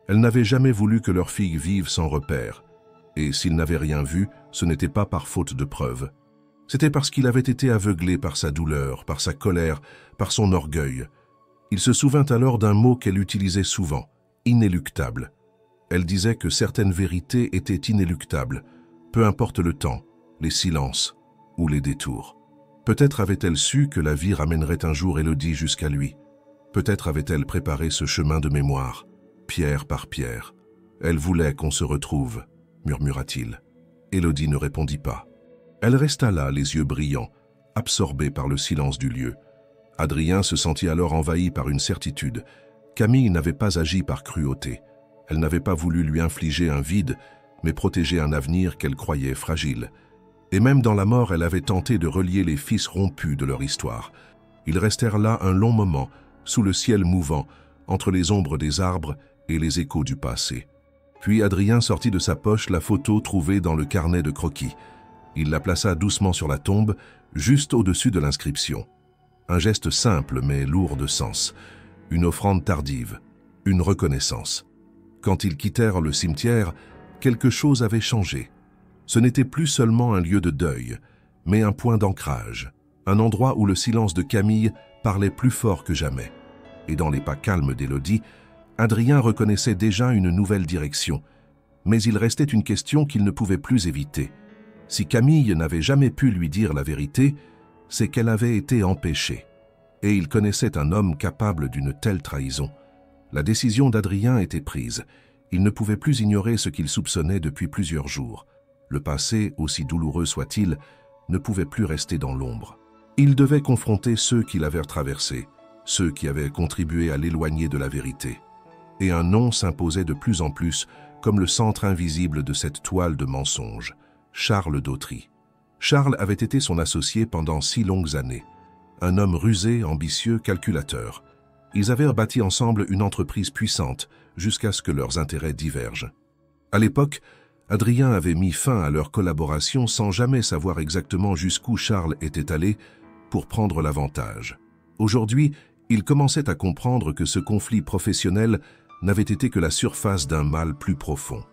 elle n'avait jamais voulu que leur fille vive sans repère. Et s'il n'avait rien vu, ce n'était pas par faute de preuve. C'était parce qu'il avait été aveuglé par sa douleur, par sa colère, par son orgueil. Il se souvint alors d'un mot qu'elle utilisait souvent, inéluctable. Elle disait que certaines vérités étaient inéluctables, peu importe le temps, les silences ou les détours. Peut-être avait-elle su que la vie ramènerait un jour Élodie jusqu'à lui. Peut-être avait-elle préparé ce chemin de mémoire, pierre par pierre. Elle voulait qu'on se retrouve, murmura-t-il. Élodie ne répondit pas. Elle resta là, les yeux brillants, absorbée par le silence du lieu. Adrien se sentit alors envahi par une certitude. Camille n'avait pas agi par cruauté. Elle n'avait pas voulu lui infliger un vide, mais protéger un avenir qu'elle croyait fragile. Et même dans la mort, elle avait tenté de relier les fils rompus de leur histoire. Ils restèrent là un long moment, sous le ciel mouvant, entre les ombres des arbres et les échos du passé. Puis Adrien sortit de sa poche la photo trouvée dans le carnet de croquis. Il la plaça doucement sur la tombe, juste au-dessus de l'inscription. Un geste simple mais lourd de sens. Une offrande tardive, une reconnaissance. Quand ils quittèrent le cimetière, quelque chose avait changé. Ce n'était plus seulement un lieu de deuil, mais un point d'ancrage, un endroit où le silence de Camille parlait plus fort que jamais. Et dans les pas calmes d'Élodie, Adrien reconnaissait déjà une nouvelle direction. Mais il restait une question qu'il ne pouvait plus éviter. Si Camille n'avait jamais pu lui dire la vérité, c'est qu'elle avait été empêchée. Et il connaissait un homme capable d'une telle trahison. La décision d'Adrien était prise. Il ne pouvait plus ignorer ce qu'il soupçonnait depuis plusieurs jours. Le passé, aussi douloureux soit-il, ne pouvait plus rester dans l'ombre. Il devait confronter ceux qui l'avaient traversé, ceux qui avaient contribué à l'éloigner de la vérité. Et un nom s'imposait de plus en plus comme le centre invisible de cette toile de mensonges, Charles Dautry. Charles avait été son associé pendant 6 longues années. Un homme rusé, ambitieux, calculateur. Ils avaient bâti ensemble une entreprise puissante jusqu'à ce que leurs intérêts divergent. À l'époque, Adrien avait mis fin à leur collaboration sans jamais savoir exactement jusqu'où Charles était allé pour prendre l'avantage. Aujourd'hui, il commençait à comprendre que ce conflit professionnel n'avait été que la surface d'un mal plus profond.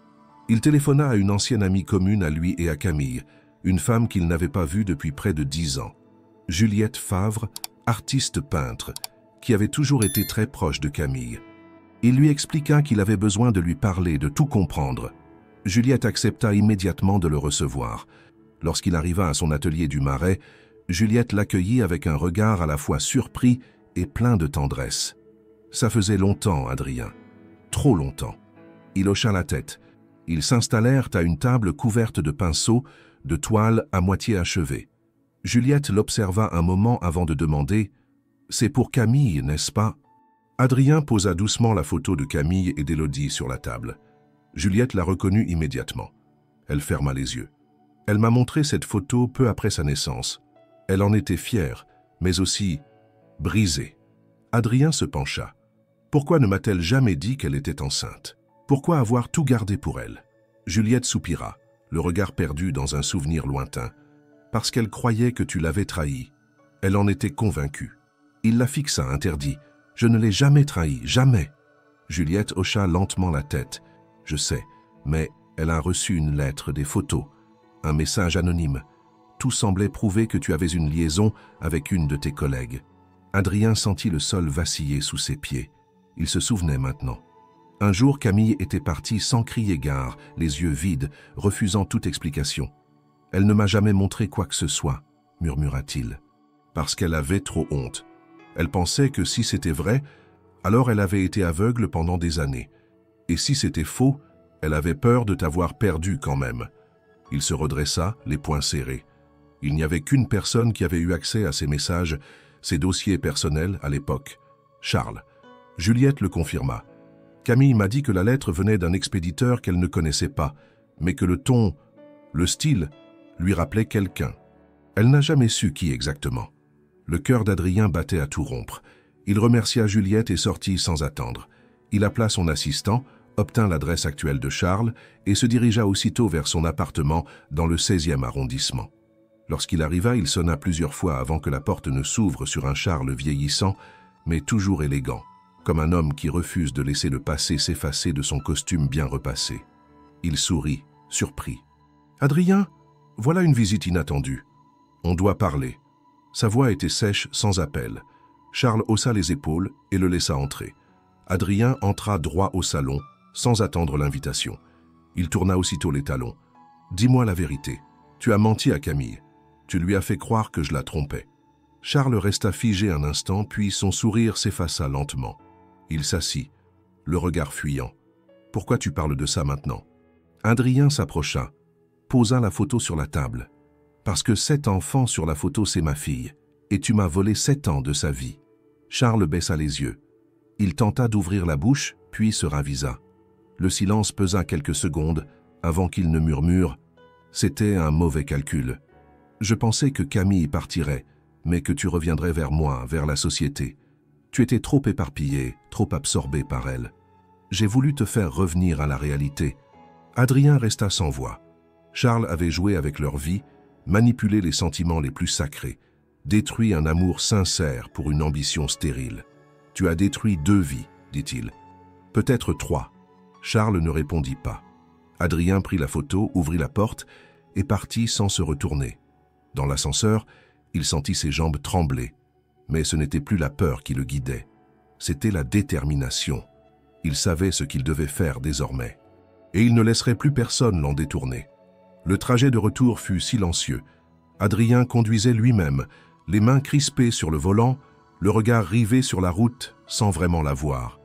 Il téléphona à une ancienne amie commune à lui et à Camille, une femme qu'il n'avait pas vue depuis près de 10 ans. Juliette Favre, artiste peintre, qui avait toujours été très proche de Camille. Il lui expliqua qu'il avait besoin de lui parler, de tout comprendre. Juliette accepta immédiatement de le recevoir. Lorsqu'il arriva à son atelier du Marais, Juliette l'accueillit avec un regard à la fois surpris et plein de tendresse. Ça faisait longtemps, Adrien. Trop longtemps. Il hocha la tête. Ils s'installèrent à une table couverte de pinceaux, de toiles à moitié achevées. Juliette l'observa un moment avant de demander « C'est pour Camille, n'est-ce pas ?» Adrien posa doucement la photo de Camille et d'Élodie sur la table. Juliette la reconnut immédiatement. Elle ferma les yeux. Elle m'a montré cette photo peu après sa naissance. Elle en était fière, mais aussi brisée. Adrien se pencha. Pourquoi ne m'a-t-elle jamais dit qu'elle était enceinte? Pourquoi avoir tout gardé pour elle? Juliette soupira, le regard perdu dans un souvenir lointain. Parce qu'elle croyait que tu l'avais trahie. Elle en était convaincue. Il la fixa, interdit. Je ne l'ai jamais trahie, jamais. Juliette hocha lentement la tête. Je sais, mais elle a reçu une lettre, des photos, un message anonyme. Tout semblait prouver que tu avais une liaison avec une de tes collègues. Adrien sentit le sol vaciller sous ses pieds. Il se souvenait maintenant. Un jour, Camille était partie sans crier gare, les yeux vides, refusant toute explication. « Elle ne m'a jamais montré quoi que ce soit », murmura-t-il, parce qu'elle avait trop honte. Elle pensait que si c'était vrai, alors elle avait été aveugle pendant des années. Et si c'était faux, elle avait peur de t'avoir perdu quand même. Il se redressa, les poings serrés. Il n'y avait qu'une personne qui avait eu accès à ces messages, ces dossiers personnels à l'époque. Charles. Juliette le confirma. Camille m'a dit que la lettre venait d'un expéditeur qu'elle ne connaissait pas, mais que le ton, le style, lui rappelait quelqu'un. Elle n'a jamais su qui exactement. Le cœur d'Adrien battait à tout rompre. Il remercia Juliette et sortit sans attendre. Il appela son assistant, obtint l'adresse actuelle de Charles et se dirigea aussitôt vers son appartement dans le 16e arrondissement. Lorsqu'il arriva, il sonna plusieurs fois avant que la porte ne s'ouvre sur un Charles vieillissant, mais toujours élégant, comme un homme qui refuse de laisser le passé s'effacer de son costume bien repassé. Il sourit, surpris. « Adrien, voilà une visite inattendue. On doit parler. » Sa voix était sèche, sans appel. Charles haussa les épaules et le laissa entrer. Adrien entra droit au salon, sans attendre l'invitation. Il tourna aussitôt les talons. « Dis-moi la vérité. Tu as menti à Camille. » Tu lui as fait croire que je la trompais. » Charles resta figé un instant, puis son sourire s'effaça lentement. Il s'assit, le regard fuyant. « Pourquoi tu parles de ça maintenant ?» Adrien s'approcha, posa la photo sur la table. « Parce que cet enfant sur la photo, c'est ma fille, et tu m'as volé 7 ans de sa vie. » Charles baissa les yeux. Il tenta d'ouvrir la bouche, puis se ravisa. Le silence pesa quelques secondes avant qu'il ne murmure « C'était un mauvais calcul. Je pensais que Camille partirait, mais que tu reviendrais vers moi, vers la société. Tu étais trop éparpillé, trop absorbé par elle. J'ai voulu te faire revenir à la réalité. » Adrien resta sans voix. Charles avait joué avec leur vie, manipulé les sentiments les plus sacrés, détruit un amour sincère pour une ambition stérile. « Tu as détruit 2 vies, dit-il. Peut-être 3. Charles ne répondit pas. Adrien prit la photo, ouvrit la porte et partit sans se retourner. Dans l'ascenseur, il sentit ses jambes trembler. Mais ce n'était plus la peur qui le guidait. C'était la détermination. Il savait ce qu'il devait faire désormais. Et il ne laisserait plus personne l'en détourner. Le trajet de retour fut silencieux. Adrien conduisait lui-même, les mains crispées sur le volant, le regard rivé sur la route sans vraiment la voir.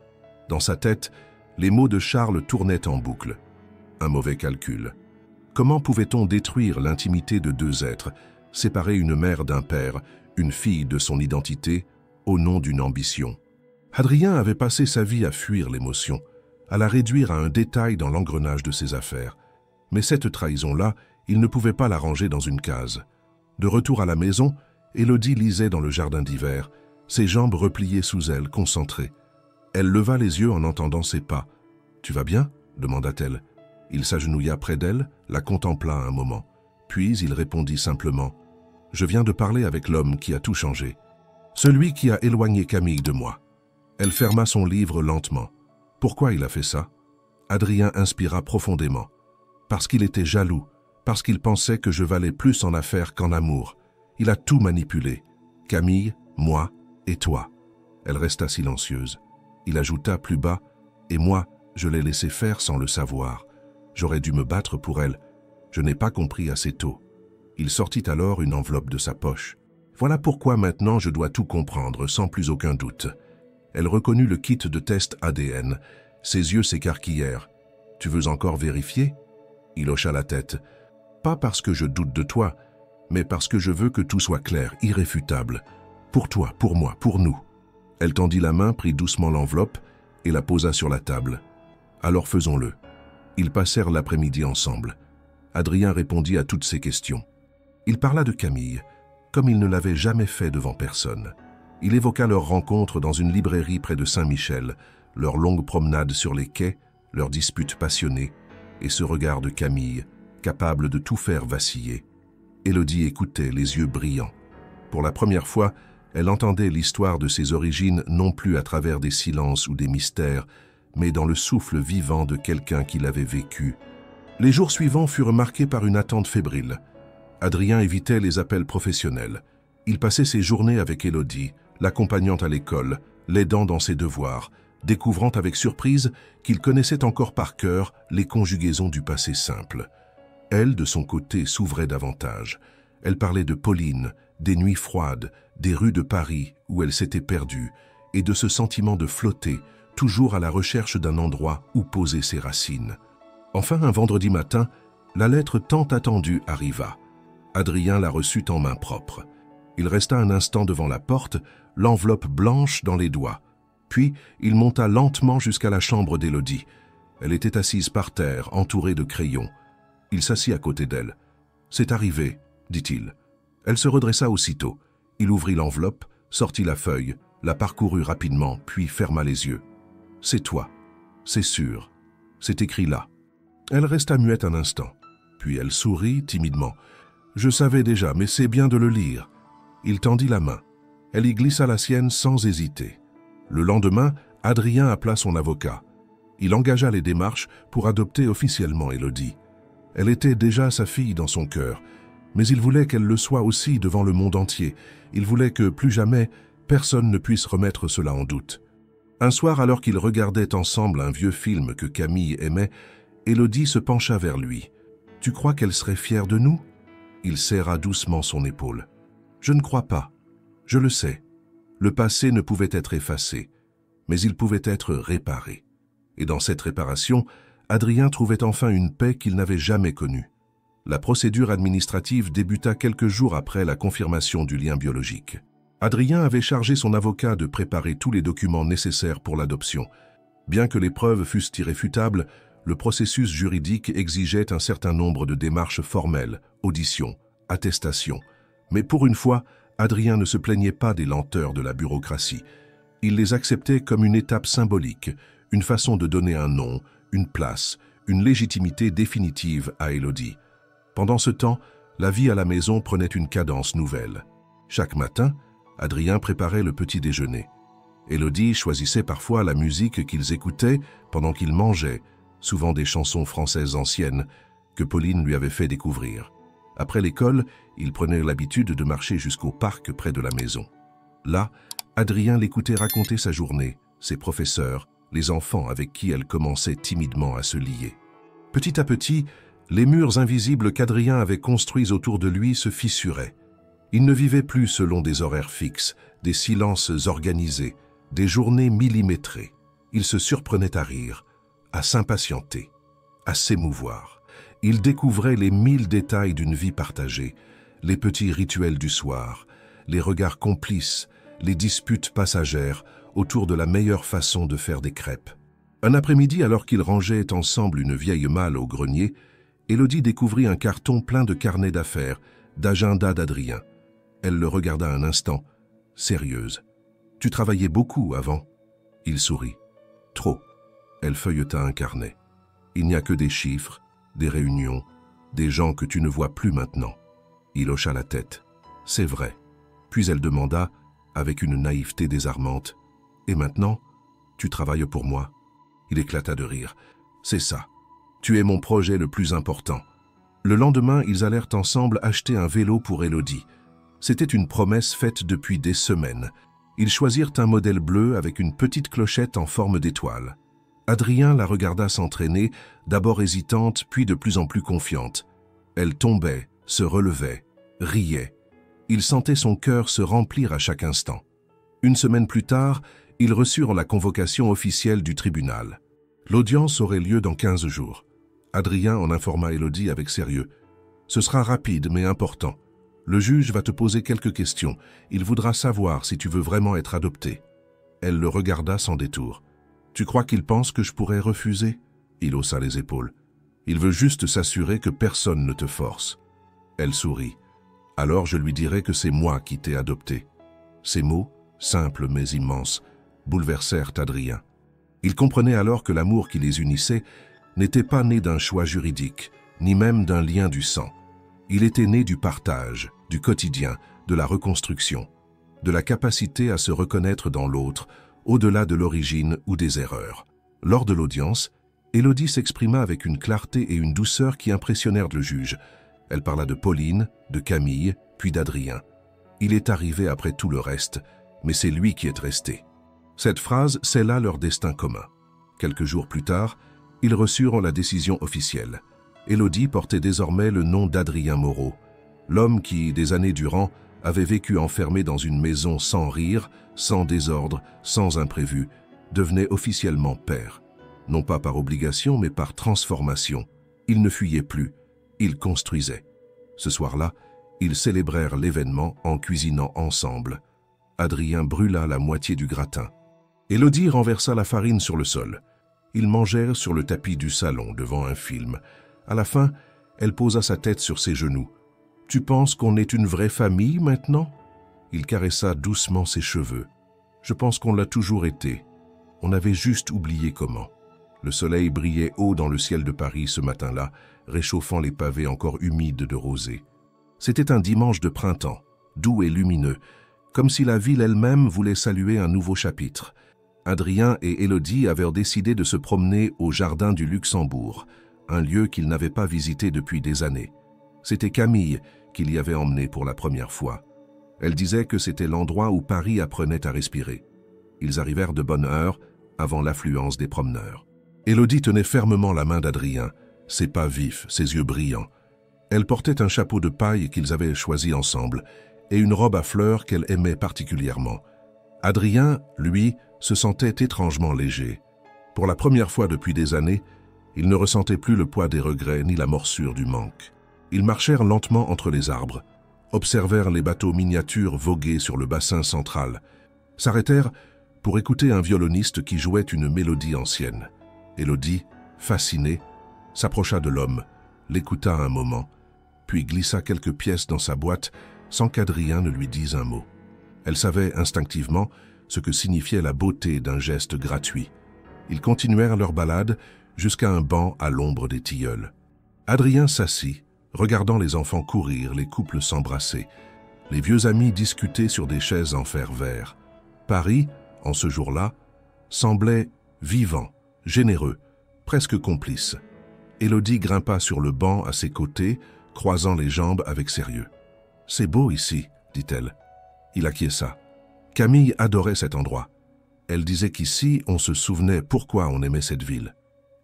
Dans sa tête, les mots de Charles tournaient en boucle. Un mauvais calcul. Comment pouvait-on détruire l'intimité de 2 êtres, séparer une mère d'un père, une fille de son identité, au nom d'une ambition? Adrien avait passé sa vie à fuir l'émotion, à la réduire à un détail dans l'engrenage de ses affaires. Mais cette trahison-là, il ne pouvait pas la ranger dans une case. De retour à la maison, Élodie lisait dans le jardin d'hiver, ses jambes repliées sous elle, concentrées. Elle leva les yeux en entendant ses pas. « Tu vas bien ?» demanda-t-elle. Il s'agenouilla près d'elle, la contempla un moment. Puis il répondit simplement « Je viens de parler avec l'homme qui a tout changé. Celui qui a éloigné Camille de moi. » Elle ferma son livre lentement. Pourquoi il a fait ça? Adrien inspira profondément. Parce qu'il était jaloux, parce qu'il pensait que je valais plus en affaires qu'en amour. Il a tout manipulé. Camille, moi et toi. Elle resta silencieuse. Il ajouta plus bas « Et moi, je l'ai laissé faire sans le savoir. J'aurais dû me battre pour elle. Je n'ai pas compris assez tôt. » Il sortit alors une enveloppe de sa poche. « Voilà pourquoi maintenant je dois tout comprendre, sans plus aucun doute. » Elle reconnut le kit de test ADN. Ses yeux s'écarquillèrent. « Tu veux encore vérifier ?» Il hocha la tête. « Pas parce que je doute de toi, mais parce que je veux que tout soit clair, irréfutable. Pour toi, pour moi, pour nous. » Elle tendit la main, prit doucement l'enveloppe et la posa sur la table. « Alors faisons-le. » Ils passèrent l'après-midi ensemble. Adrien répondit à toutes ses questions. Il parla de Camille, comme il ne l'avait jamais fait devant personne. Il évoqua leur rencontre dans une librairie près de Saint-Michel, leur longue promenade sur les quais, leurs disputes passionnées, et ce regard de Camille, capable de tout faire vaciller. Élodie écoutait, les yeux brillants. Pour la première fois, elle entendait l'histoire de ses origines non plus à travers des silences ou des mystères, mais dans le souffle vivant de quelqu'un qui l'avait vécu. Les jours suivants furent marqués par une attente fébrile. Adrien évitait les appels professionnels. Il passait ses journées avec Élodie, l'accompagnant à l'école, l'aidant dans ses devoirs, découvrant avec surprise qu'il connaissait encore par cœur les conjugaisons du passé simple. Elle, de son côté, s'ouvrait davantage. Elle parlait de Pauline, des nuits froides, des rues de Paris où elle s'était perdue, et de ce sentiment de flotter, toujours à la recherche d'un endroit où poser ses racines. Enfin, un vendredi matin, la lettre tant attendue arriva. Adrien la reçut en main propre. Il resta un instant devant la porte, l'enveloppe blanche dans les doigts. Puis, il monta lentement jusqu'à la chambre d'Élodie. Elle était assise par terre, entourée de crayons. Il s'assit à côté d'elle. « C'est arrivé, » dit-il. Elle se redressa aussitôt. Il ouvrit l'enveloppe, sortit la feuille, la parcourut rapidement, puis ferma les yeux. « C'est toi. C'est sûr. C'est écrit là. » Elle resta muette un instant. Puis elle sourit timidement. « Je savais déjà, mais c'est bien de le lire. » Il tendit la main. Elle y glissa la sienne sans hésiter. Le lendemain, Adrien appela son avocat. Il engagea les démarches pour adopter officiellement Élodie. Elle était déjà sa fille dans son cœur, mais il voulait qu'elle le soit aussi devant le monde entier. Il voulait que, plus jamais, personne ne puisse remettre cela en doute. Un soir, alors qu'ils regardaient ensemble un vieux film que Camille aimait, Élodie se pencha vers lui. « Tu crois qu'elle serait fière de nous ?» Il serra doucement son épaule. « Je ne crois pas. Je le sais. Le passé ne pouvait être effacé, mais il pouvait être réparé. Et dans cette réparation, Adrien trouvait enfin une paix qu'il n'avait jamais connue. La procédure administrative débuta quelques jours après la confirmation du lien biologique. Adrien avait chargé son avocat de préparer tous les documents nécessaires pour l'adoption. Bien que les preuves fussent irréfutables, le processus juridique exigeait un certain nombre de démarches formelles, auditions, attestations. Mais pour une fois, Adrien ne se plaignait pas des lenteurs de la bureaucratie. Il les acceptait comme une étape symbolique, une façon de donner un nom, une place, une légitimité définitive à Élodie. Pendant ce temps, la vie à la maison prenait une cadence nouvelle. Chaque matin, Adrien préparait le petit déjeuner. Élodie choisissait parfois la musique qu'ils écoutaient pendant qu'ils mangeaient, souvent des chansons françaises anciennes que Pauline lui avait fait découvrir. Après l'école, il prenait l'habitude de marcher jusqu'au parc près de la maison. Là, Adrien l'écoutait raconter sa journée, ses professeurs, les enfants avec qui elle commençait timidement à se lier. Petit à petit, les murs invisibles qu'Adrien avait construits autour de lui se fissuraient. Il ne vivait plus selon des horaires fixes, des silences organisés, des journées millimétrées. Il se surprenait à rire, à s'impatienter, à s'émouvoir. Il découvrait les 1000 détails d'une vie partagée, les petits rituels du soir, les regards complices, les disputes passagères autour de la meilleure façon de faire des crêpes. Un après-midi, alors qu'ils rangeaient ensemble une vieille malle au grenier, Élodie découvrit un carton plein de carnets d'affaires, d'agenda d'Adrien. Elle le regarda un instant, sérieuse. « Tu travaillais beaucoup avant ?» Il sourit. « Trop. » Elle feuilleta un carnet. « Il n'y a que des chiffres, des réunions, des gens que tu ne vois plus maintenant. » Il hocha la tête. « C'est vrai. » Puis elle demanda, avec une naïveté désarmante, « Et maintenant, tu travailles pour moi ?» Il éclata de rire. « C'est ça. Tu es mon projet le plus important. » Le lendemain, ils allèrent ensemble acheter un vélo pour Élodie. C'était une promesse faite depuis des semaines. Ils choisirent un modèle bleu avec une petite clochette en forme d'étoile. Adrien la regarda s'entraîner, d'abord hésitante, puis de plus en plus confiante. Elle tombait, se relevait, riait. Il sentait son cœur se remplir à chaque instant. Une semaine plus tard, ils reçurent la convocation officielle du tribunal. L'audience aurait lieu dans 15 jours. Adrien en informa Élodie avec sérieux. « Ce sera rapide mais important. Le juge va te poser quelques questions. Il voudra savoir si tu veux vraiment être adopté. » Elle le regarda sans détour. « Tu crois qu'il pense que je pourrais refuser ?» Il haussa les épaules. « Il veut juste s'assurer que personne ne te force. » Elle sourit. « Alors je lui dirai que c'est moi qui t'ai adopté. » Ces mots, simples mais immenses, bouleversèrent Adrien. Il comprenait alors que l'amour qui les unissait n'était pas né d'un choix juridique, ni même d'un lien du sang. Il était né du partage, du quotidien, de la reconstruction, de la capacité à se reconnaître dans l'autre, au-delà de l'origine ou des erreurs. Lors de l'audience, Élodie s'exprima avec une clarté et une douceur qui impressionnèrent le juge. Elle parla de Pauline, de Camille, puis d'Adrien. Il est arrivé après tout le reste, mais c'est lui qui est resté. Cette phrase scella leur destin commun. Quelques jours plus tard, ils reçurent la décision officielle. Élodie portait désormais le nom d'Adrien Moreau, l'homme qui, des années durant, avait vécu enfermé dans une maison sans rire, sans désordre, sans imprévu, devenait officiellement père. Non pas par obligation, mais par transformation. Il ne fuyait plus, il construisait. Ce soir-là, ils célébrèrent l'événement en cuisinant ensemble. Adrien brûla la moitié du gratin. Élodie renversa la farine sur le sol. Ils mangèrent sur le tapis du salon devant un film. À la fin, elle posa sa tête sur ses genoux. « Tu penses qu'on est une vraie famille maintenant ?» Il caressa doucement ses cheveux. « Je pense qu'on l'a toujours été. On avait juste oublié comment. » Le soleil brillait haut dans le ciel de Paris ce matin-là, réchauffant les pavés encore humides de rosée. C'était un dimanche de printemps, doux et lumineux, comme si la ville elle-même voulait saluer un nouveau chapitre. Adrien et Élodie avaient décidé de se promener au jardin du Luxembourg, un lieu qu'ils n'avaient pas visité depuis des années. C'était Camille qui l'y avait emmené pour la première fois. Elle disait que c'était l'endroit où Paris apprenait à respirer. Ils arrivèrent de bonne heure, avant l'affluence des promeneurs. Élodie tenait fermement la main d'Adrien, ses pas vifs, ses yeux brillants. Elle portait un chapeau de paille qu'ils avaient choisi ensemble et une robe à fleurs qu'elle aimait particulièrement. Adrien, lui, se sentait étrangement léger. Pour la première fois depuis des années, il ne ressentait plus le poids des regrets ni la morsure du manque. Ils marchèrent lentement entre les arbres, observèrent les bateaux miniatures voguer sur le bassin central, s'arrêtèrent pour écouter un violoniste qui jouait une mélodie ancienne. Élodie, fascinée, s'approcha de l'homme, l'écouta un moment, puis glissa quelques pièces dans sa boîte sans qu'Adrien ne lui dise un mot. Elle savait instinctivement ce que signifiait la beauté d'un geste gratuit. Ils continuèrent leur balade jusqu'à un banc à l'ombre des tilleuls. Adrien s'assit, regardant les enfants courir, les couples s'embrasser, les vieux amis discuter sur des chaises en fer vert. Paris, en ce jour-là, semblait vivant, généreux, presque complice. Élodie grimpa sur le banc à ses côtés, croisant les jambes avec sérieux. « C'est beau ici, dit-elle. » Il acquiesça. Camille adorait cet endroit. Elle disait qu'ici, on se souvenait pourquoi on aimait cette ville.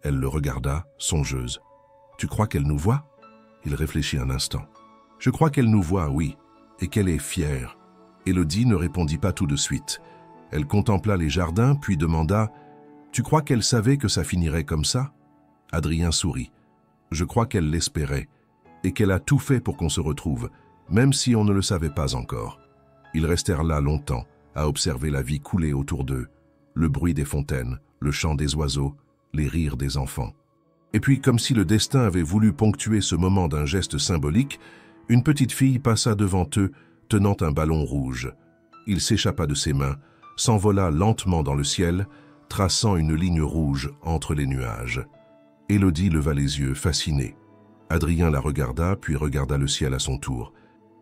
Elle le regarda, songeuse. « Tu crois qu'elle nous voit ?» Il réfléchit un instant. « Je crois qu'elle nous voit, oui, et qu'elle est fière. » Élodie ne répondit pas tout de suite. Elle contempla les jardins, puis demanda « Tu crois qu'elle savait que ça finirait comme ça ?» Adrien sourit. « Je crois qu'elle l'espérait, et qu'elle a tout fait pour qu'on se retrouve, même si on ne le savait pas encore. » Ils restèrent là longtemps, à observer la vie couler autour d'eux, le bruit des fontaines, le chant des oiseaux, les rires des enfants. Et puis, comme si le destin avait voulu ponctuer ce moment d'un geste symbolique, une petite fille passa devant eux, tenant un ballon rouge. Il s'échappa de ses mains, s'envola lentement dans le ciel, traçant une ligne rouge entre les nuages. Élodie leva les yeux, fascinée. Adrien la regarda, puis regarda le ciel à son tour.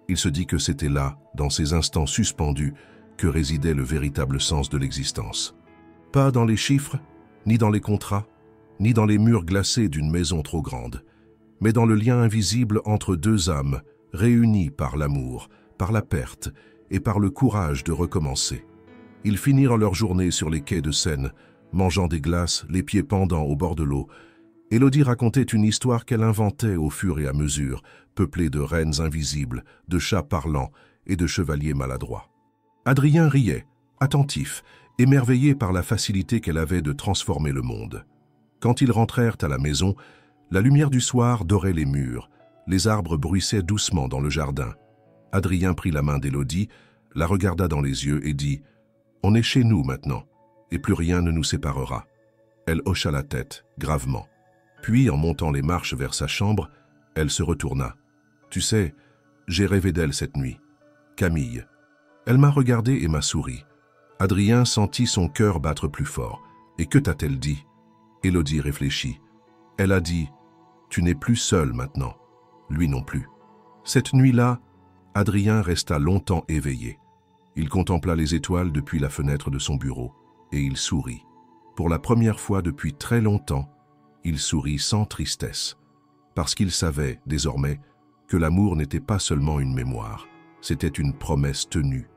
Il se dit que c'était là, dans ces instants suspendus, que résidait le véritable sens de l'existence. Pas dans les chiffres, ni dans les contrats, ni dans les murs glacés d'une maison trop grande, mais dans le lien invisible entre deux âmes, réunies par l'amour, par la perte et par le courage de recommencer. Ils finirent leur journée sur les quais de Seine, mangeant des glaces, les pieds pendants au bord de l'eau. Élodie racontait une histoire qu'elle inventait au fur et à mesure, peuplée de reines invisibles, de chats parlants et de chevaliers maladroits. Adrien riait, attentif, émerveillé par la facilité qu'elle avait de transformer le monde. Quand ils rentrèrent à la maison, la lumière du soir dorait les murs, les arbres bruissaient doucement dans le jardin. Adrien prit la main d'Élodie, la regarda dans les yeux et dit « On est chez nous maintenant, et plus rien ne nous séparera. » Elle hocha la tête, gravement. Puis, en montant les marches vers sa chambre, elle se retourna. « Tu sais, j'ai rêvé d'elle cette nuit. Camille. » Elle m'a regardé et m'a souri. Adrien sentit son cœur battre plus fort. « Et que t'a-t-elle dit ?» Élodie réfléchit. Elle a dit « Tu n'es plus seul maintenant. » Lui non plus. Cette nuit-là, Adrien resta longtemps éveillé. Il contempla les étoiles depuis la fenêtre de son bureau et il sourit. Pour la première fois depuis très longtemps, il sourit sans tristesse, parce qu'il savait, désormais, que l'amour n'était pas seulement une mémoire, c'était une promesse tenue,